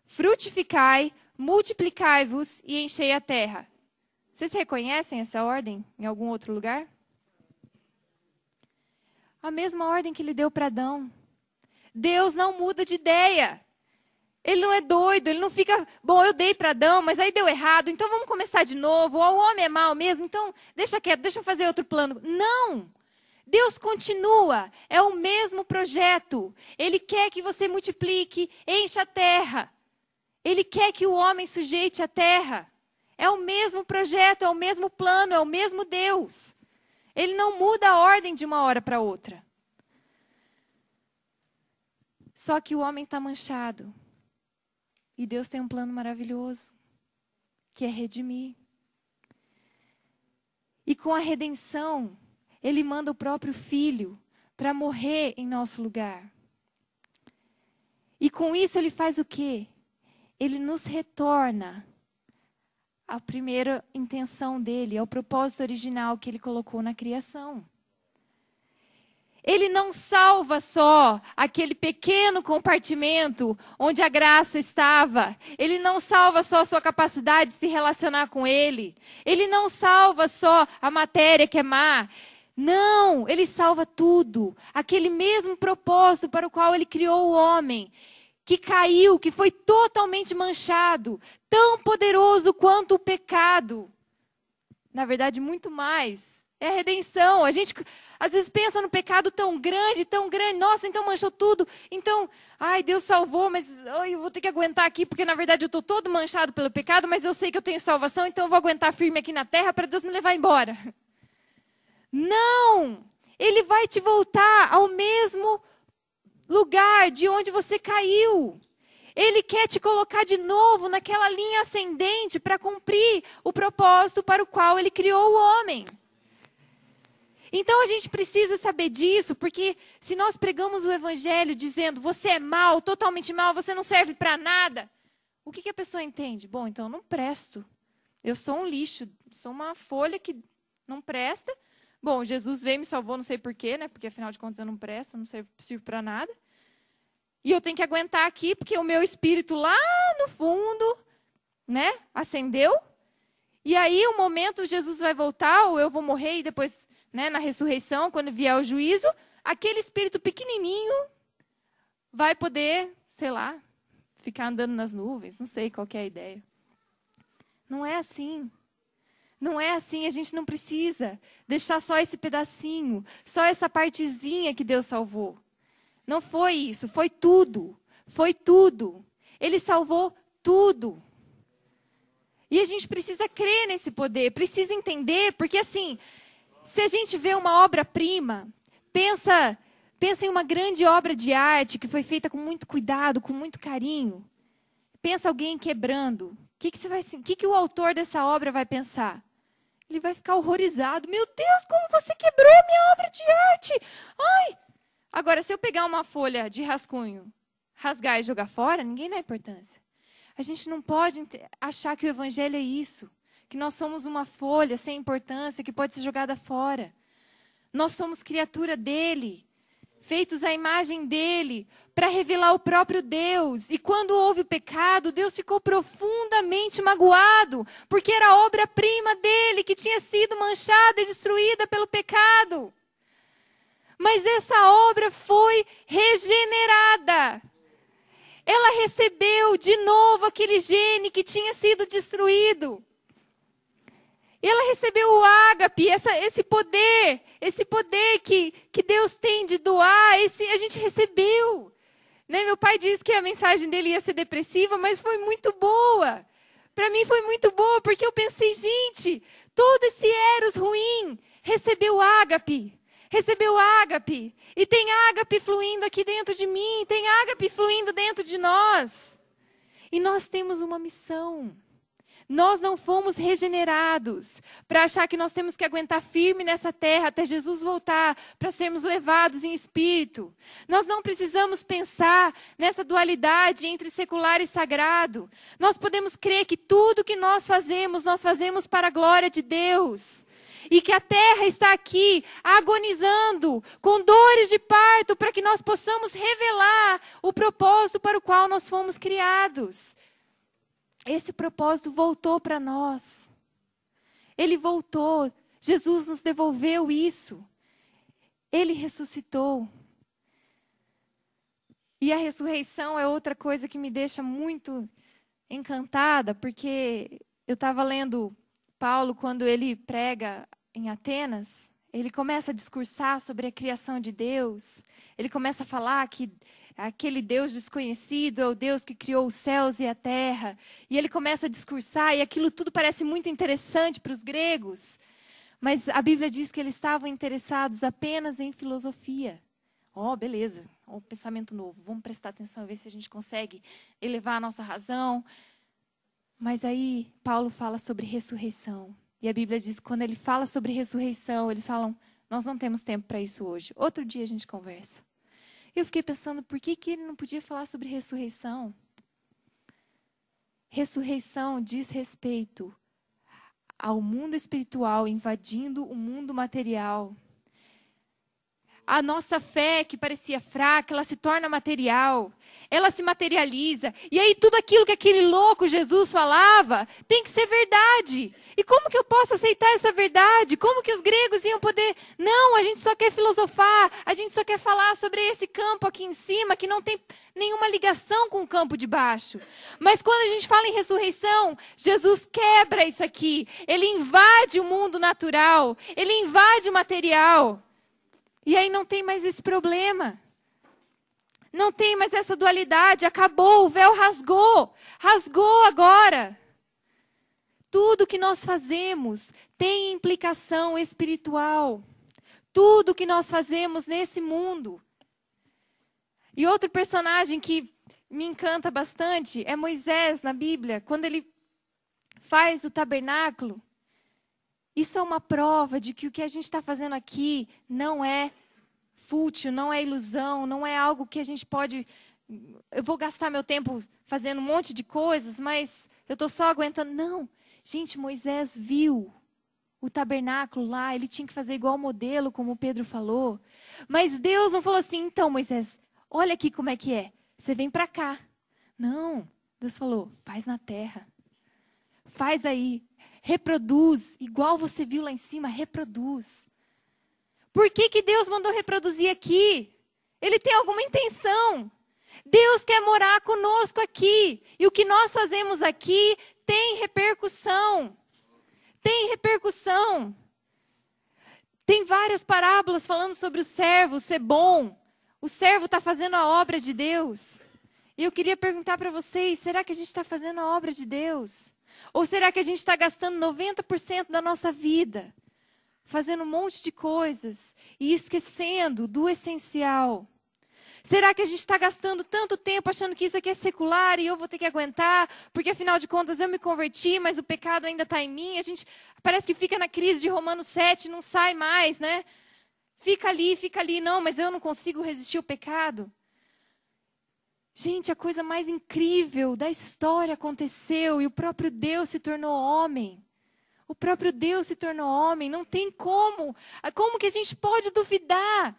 [SPEAKER 1] frutificai, multiplicai-vos e enchei a terra. Vocês reconhecem essa ordem em algum outro lugar? A mesma ordem que ele deu para Adão. Deus não muda de ideia. Ele não é doido, ele não fica, bom, eu dei para Adão, mas aí deu errado, então vamos começar de novo. O homem é mau mesmo, então deixa quieto, deixa eu fazer outro plano. Não! Deus continua, é o mesmo projeto. Ele quer que você multiplique, encha a terra. Ele quer que o homem sujeite a terra. É o mesmo projeto, é o mesmo plano, é o mesmo Deus. Ele não muda a ordem de uma hora para outra. Só que o homem está manchado. E Deus tem um plano maravilhoso, que é redimir. E com a redenção, Ele manda o próprio Filho para morrer em nosso lugar. E com isso Ele faz o quê? Ele nos retorna à primeira intenção dEle, ao propósito original que Ele colocou na criação. Ele não salva só aquele pequeno compartimento onde a graça estava. Ele não salva só a sua capacidade de se relacionar com Ele. Ele não salva só a matéria que é má. Não, Ele salva tudo. Aquele mesmo propósito para o qual Ele criou o homem, que caiu, que foi totalmente manchado, tão poderoso quanto o pecado. Na verdade, muito mais. É a redenção. A gente às vezes pensa no pecado tão grande, nossa, então manchou tudo. Então, ai, Deus salvou, mas eu vou ter que aguentar aqui, porque na verdade eu estou todo manchado pelo pecado, mas eu sei que eu tenho salvação, então eu vou aguentar firme aqui na terra para Deus me levar embora. Não! Ele vai te voltar ao mesmo lugar de onde você caiu. Ele quer te colocar de novo naquela linha ascendente para cumprir o propósito para o qual Ele criou o homem. Então a gente precisa saber disso, porque se nós pregamos o evangelho dizendo você é mau, totalmente mau, você não serve para nada, o que a pessoa entende? Bom, então eu não presto. Eu sou um lixo, sou uma folha que não presta. Bom, Jesus veio e me salvou, não sei porquê, né? Porque afinal de contas eu não presto, eu não sirvo para nada. E eu tenho que aguentar aqui, porque o meu espírito lá no fundo, né, acendeu. E aí o momento Jesus vai voltar, ou eu vou morrer e depois, né, na ressurreição, quando vier o juízo, aquele espírito pequenininho vai poder, sei lá, ficar andando nas nuvens, não sei qual que é a ideia. Não é assim. Não é assim, a gente não precisa deixar só esse pedacinho, só essa partezinha que Deus salvou. Não foi isso, foi tudo. Foi tudo. Ele salvou tudo. E a gente precisa crer nesse poder, precisa entender, porque assim, se a gente vê uma obra-prima, pensa em uma grande obra de arte que foi feita com muito cuidado, com muito carinho. Pensa alguém quebrando. O que o autor dessa obra vai pensar? Ele vai ficar horrorizado. Meu Deus, como você quebrou a minha obra de arte! Ai! Agora, se eu pegar uma folha de rascunho, rasgar e jogar fora, ninguém dá importância. A gente não pode achar que o evangelho é isso. Que nós somos uma folha sem importância, que pode ser jogada fora. Nós somos criatura dele, feitos à imagem dele, para revelar o próprio Deus. E quando houve o pecado, Deus ficou profundamente magoado, porque era a obra-prima dele, que tinha sido manchada e destruída pelo pecado. Mas essa obra foi regenerada. Ela recebeu de novo aquele gene que tinha sido destruído. Ela recebeu o ágape, esse poder que Deus tem de doar, a gente recebeu. Né? Meu pai disse que a mensagem dele ia ser depressiva, mas foi muito boa. Para mim foi muito boa, porque eu pensei, gente, todo esse eros ruim recebeu ágape. Recebeu ágape. E tem ágape fluindo aqui dentro de mim. Tem ágape fluindo dentro de nós. E nós temos uma missão. Nós não fomos regenerados para achar que nós temos que aguentar firme nessa terra até Jesus voltar, para sermos levados em espírito. Nós não precisamos pensar nessa dualidade entre secular e sagrado. Nós podemos crer que tudo que nós fazemos para a glória de Deus. E que a terra está aqui agonizando, com dores de parto, para que nós possamos revelar o propósito para o qual nós fomos criados. Esse propósito voltou para nós. Ele voltou. Jesus nos devolveu isso. Ele ressuscitou. E a ressurreição é outra coisa que me deixa muito encantada, porque eu estava lendo Paulo quando ele prega em Atenas. Ele começa a discursar sobre a criação de Deus. Ele começa a falar que aquele Deus desconhecido é o Deus que criou os céus e a terra. E ele começa a discursar, e aquilo tudo parece muito interessante para os gregos. Mas a Bíblia diz que eles estavam interessados apenas em filosofia. Beleza, um pensamento novo. Vamos prestar atenção e ver se a gente consegue elevar a nossa razão. Mas aí Paulo fala sobre ressurreição. E a Bíblia diz que quando ele fala sobre ressurreição, eles falam, nós não temos tempo para isso hoje. Outro dia a gente conversa. Eu fiquei pensando, por que ele não podia falar sobre ressurreição? Ressurreição diz respeito ao mundo espiritual invadindo o mundo material. A nossa fé, que parecia fraca, ela se torna material. Ela se materializa. E aí tudo aquilo que aquele louco Jesus falava tem que ser verdade. E como que eu posso aceitar essa verdade? Como que os gregos iam poder... Não, a gente só quer filosofar. A gente só quer falar sobre esse campo aqui em cima, que não tem nenhuma ligação com o campo de baixo. Mas quando a gente fala em ressurreição, Jesus quebra isso aqui. Ele invade o mundo natural. Ele invade o material. E aí não tem mais esse problema. Não tem mais essa dualidade. Acabou, o véu rasgou. Rasgou agora. Tudo que nós fazemos tem implicação espiritual. Tudo que nós fazemos nesse mundo. E outro personagem que me encanta bastante é Moisés na Bíblia. Quando ele faz o tabernáculo. Isso é uma prova de que o que a gente está fazendo aqui não é fútil, não é ilusão, não é algo que a gente pode... Eu vou gastar meu tempo fazendo um monte de coisas, mas eu estou só aguentando. Não, gente, Moisés viu o tabernáculo lá, ele tinha que fazer igual o modelo, como o Pedro falou. Mas Deus não falou assim, então Moisés, olha aqui como é que é, você vem para cá. Não, Deus falou, faz na terra, faz aí. Reproduz, igual você viu lá em cima, reproduz. Por que Deus mandou reproduzir aqui? Ele tem alguma intenção. Deus quer morar conosco aqui. E o que nós fazemos aqui tem repercussão. Tem repercussão. Tem várias parábolas falando sobre o servo ser bom. O servo está fazendo a obra de Deus. E eu queria perguntar para vocês, será que a gente está fazendo a obra de Deus? Ou será que a gente está gastando 90% da nossa vida fazendo um monte de coisas e esquecendo do essencial? Será que a gente está gastando tanto tempo achando que isso aqui é secular e eu vou ter que aguentar, porque afinal de contas eu me converti, mas o pecado ainda está em mim? A gente parece que fica na crise de Romanos 7, não sai mais, né? Fica ali, não, mas eu não consigo resistir ao pecado. Gente, a coisa mais incrível da história aconteceu e o próprio Deus se tornou homem. O próprio Deus se tornou homem. Não tem como. Como que a gente pode duvidar?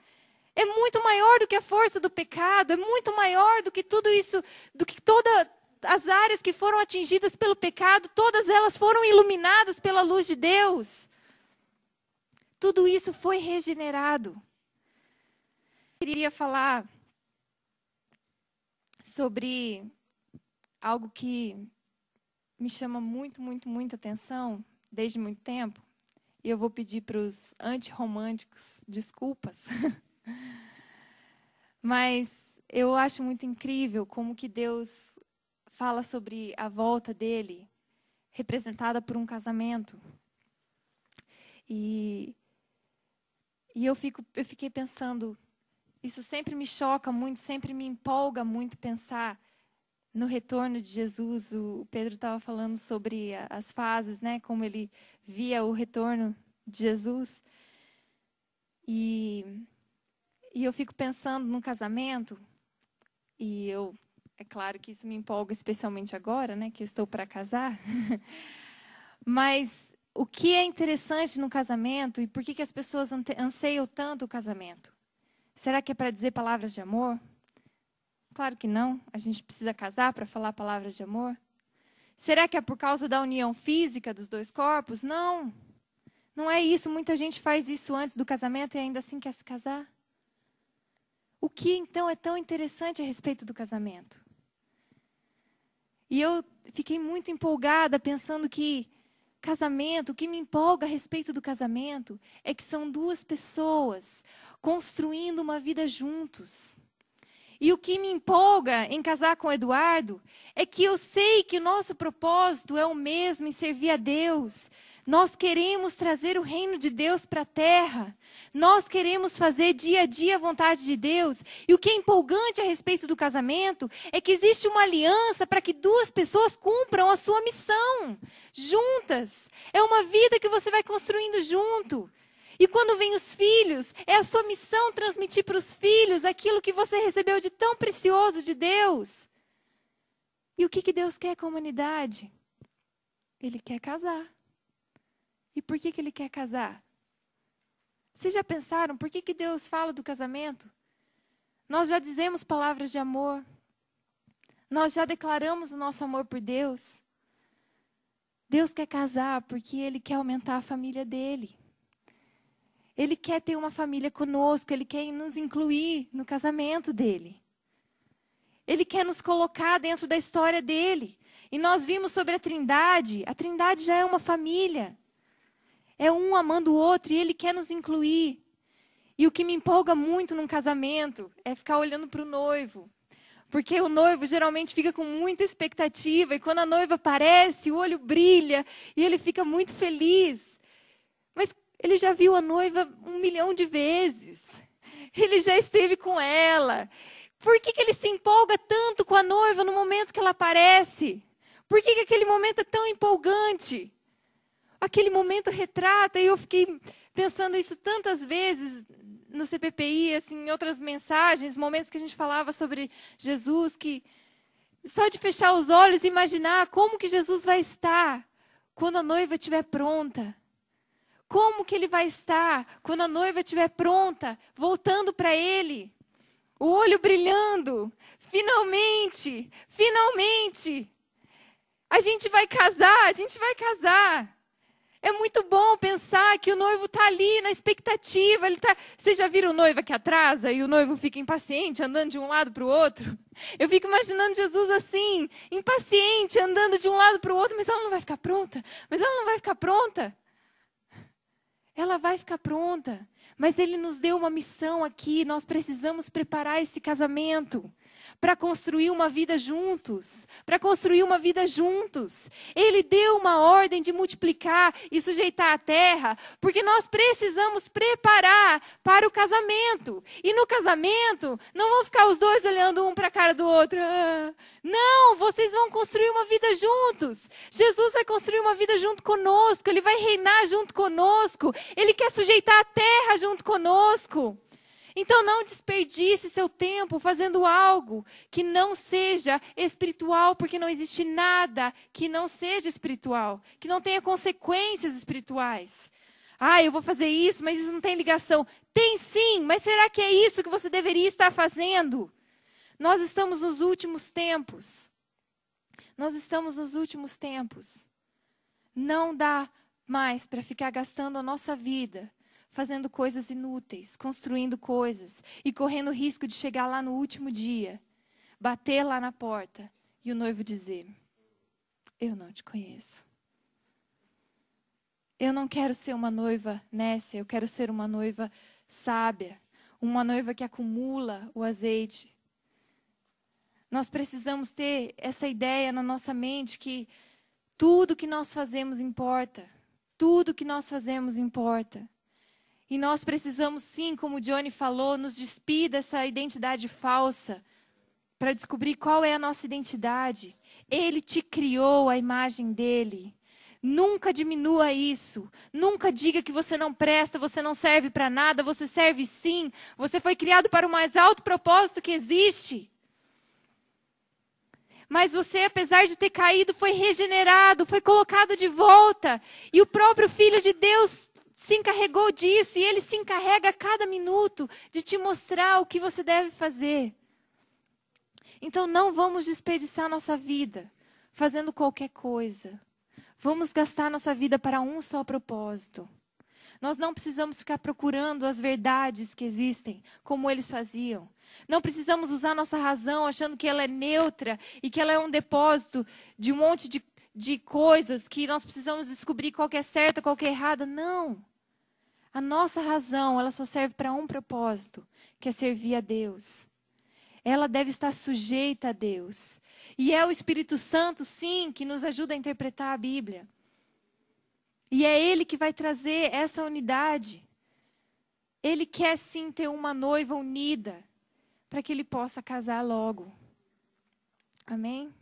[SPEAKER 1] É muito maior do que a força do pecado. É muito maior do que tudo isso, do que todas as áreas que foram atingidas pelo pecado. Todas elas foram iluminadas pela luz de Deus. Tudo isso foi regenerado. Eu queria falar sobre algo que me chama muito atenção desde muito tempo. E eu vou pedir para os antirromânticos desculpas. Mas eu acho muito incrível como que Deus fala sobre a volta dele, representada por um casamento. E eu fiquei pensando, isso sempre me choca muito, sempre me empolga muito pensar no retorno de Jesus, o Pedro estava falando sobre as fases, né? Como ele via o retorno de Jesus. E eu fico pensando no casamento, é claro que isso me empolga especialmente agora, né? Que eu estou para casar. Mas o que é interessante no casamento e por que as pessoas anseiam tanto o casamento? Será que é para dizer palavras de amor? Claro que não. A gente precisa casar para falar palavras de amor. Será que é por causa da união física dos dois corpos? Não. Não é isso. Muita gente faz isso antes do casamento e ainda assim quer se casar. O que então é tão interessante a respeito do casamento? E eu fiquei muito empolgada pensando que casamento, o que me empolga a respeito do casamento é que são duas pessoas construindo uma vida juntos. E o que me empolga em casar com o Eduardo é que eu sei que o nosso propósito é o mesmo em servir a Deus. Nós queremos trazer o reino de Deus para a terra. Nós queremos fazer dia a dia a vontade de Deus. E o que é empolgante a respeito do casamento é que existe uma aliança para que duas pessoas cumpram a sua missão juntas. É uma vida que você vai construindo junto. E quando vem os filhos, é a sua missão transmitir para os filhos aquilo que você recebeu de tão precioso de Deus. E o que Deus quer com a humanidade? Ele quer casar. E por que Ele quer casar? Vocês já pensaram por que Deus fala do casamento? Nós já dizemos palavras de amor. Nós já declaramos o nosso amor por Deus. Deus quer casar porque Ele quer aumentar a família dele. Ele quer ter uma família conosco, Ele quer nos incluir no casamento dele. Ele quer nos colocar dentro da história dele. E nós vimos sobre a Trindade já é uma família. É um amando o outro e Ele quer nos incluir. E o que me empolga muito num casamento é ficar olhando para o noivo. Porque o noivo geralmente fica com muita expectativa e quando a noiva aparece, o olho brilha e ele fica muito feliz. Mas ele já viu a noiva 1 milhão de vezes. Ele já esteve com ela. Por que ele se empolga tanto com a noiva no momento que ela aparece? Por que aquele momento é tão empolgante? Aquele momento retrata, e eu fiquei pensando isso tantas vezes no CPPI, assim, em outras mensagens, momentos que a gente falava sobre Jesus, que só de fechar os olhos e imaginar como que Jesus vai estar quando a noiva estiver pronta. Como que Ele vai estar quando a noiva estiver pronta, voltando para Ele? O olho brilhando. Finalmente, finalmente. A gente vai casar, a gente vai casar. É muito bom pensar que o noivo está ali na expectativa. Vocês já viram noiva que atrasa e o noivo fica impaciente, andando de um lado para o outro? Eu fico imaginando Jesus assim, impaciente, andando de um lado para o outro. Mas ela não vai ficar pronta? Mas ela não vai ficar pronta? Ela vai ficar pronta, mas Ele nos deu uma missão aqui. Nós precisamos preparar esse casamento para construir uma vida juntos. Para construir uma vida juntos. Ele deu uma ordem de multiplicar e sujeitar a terra, porque nós precisamos preparar para o casamento. E no casamento, não vão ficar os dois olhando um para a cara do outro. Não, vocês vão construir uma vida juntos. Jesus vai construir uma vida junto conosco. Ele vai reinar junto conosco. Ele quer sujeitar a terra junto conosco. Então não desperdice seu tempo fazendo algo que não seja espiritual, porque não existe nada que não seja espiritual, que não tenha consequências espirituais. Eu vou fazer isso, mas isso não tem ligação. Tem sim, mas será que é isso que você deveria estar fazendo? Nós estamos nos últimos tempos. Nós estamos nos últimos tempos. Não dá mais para ficar gastando a nossa vida fazendo coisas inúteis, construindo coisas e correndo o risco de chegar lá no último dia, bater lá na porta e o noivo dizer: eu não te conheço. Eu não quero ser uma noiva nécia, eu quero ser uma noiva sábia, uma noiva que acumula o azeite. Nós precisamos ter essa ideia na nossa mente que tudo que nós fazemos importa. Tudo que nós fazemos importa. E nós precisamos sim, como o Johnny falou, nos despir dessa identidade falsa. para descobrir qual é a nossa identidade. Ele te criou à imagem dele. Nunca diminua isso. Nunca diga que você não presta, você não serve para nada. Você serve sim. Você foi criado para o mais alto propósito que existe. Mas você, apesar de ter caído, foi regenerado, foi colocado de volta. E o próprio Filho de Deus se encarregou disso. E Ele se encarrega a cada minuto de te mostrar o que você deve fazer. Então não vamos desperdiçar nossa vida fazendo qualquer coisa. Vamos gastar nossa vida para um só propósito. Nós não precisamos ficar procurando as verdades que existem, como eles faziam. Não precisamos usar nossa razão achando que ela é neutra e que ela é um depósito de um monte de coisas que nós precisamos descobrir qual que é certa, qual que é errada. Não. A nossa razão, ela só serve para um propósito, que é servir a Deus. Ela deve estar sujeita a Deus. E é o Espírito Santo, sim, que nos ajuda a interpretar a Bíblia. E é Ele que vai trazer essa unidade. Ele quer, sim, ter uma noiva unida, para que Ele possa casar logo. Amém?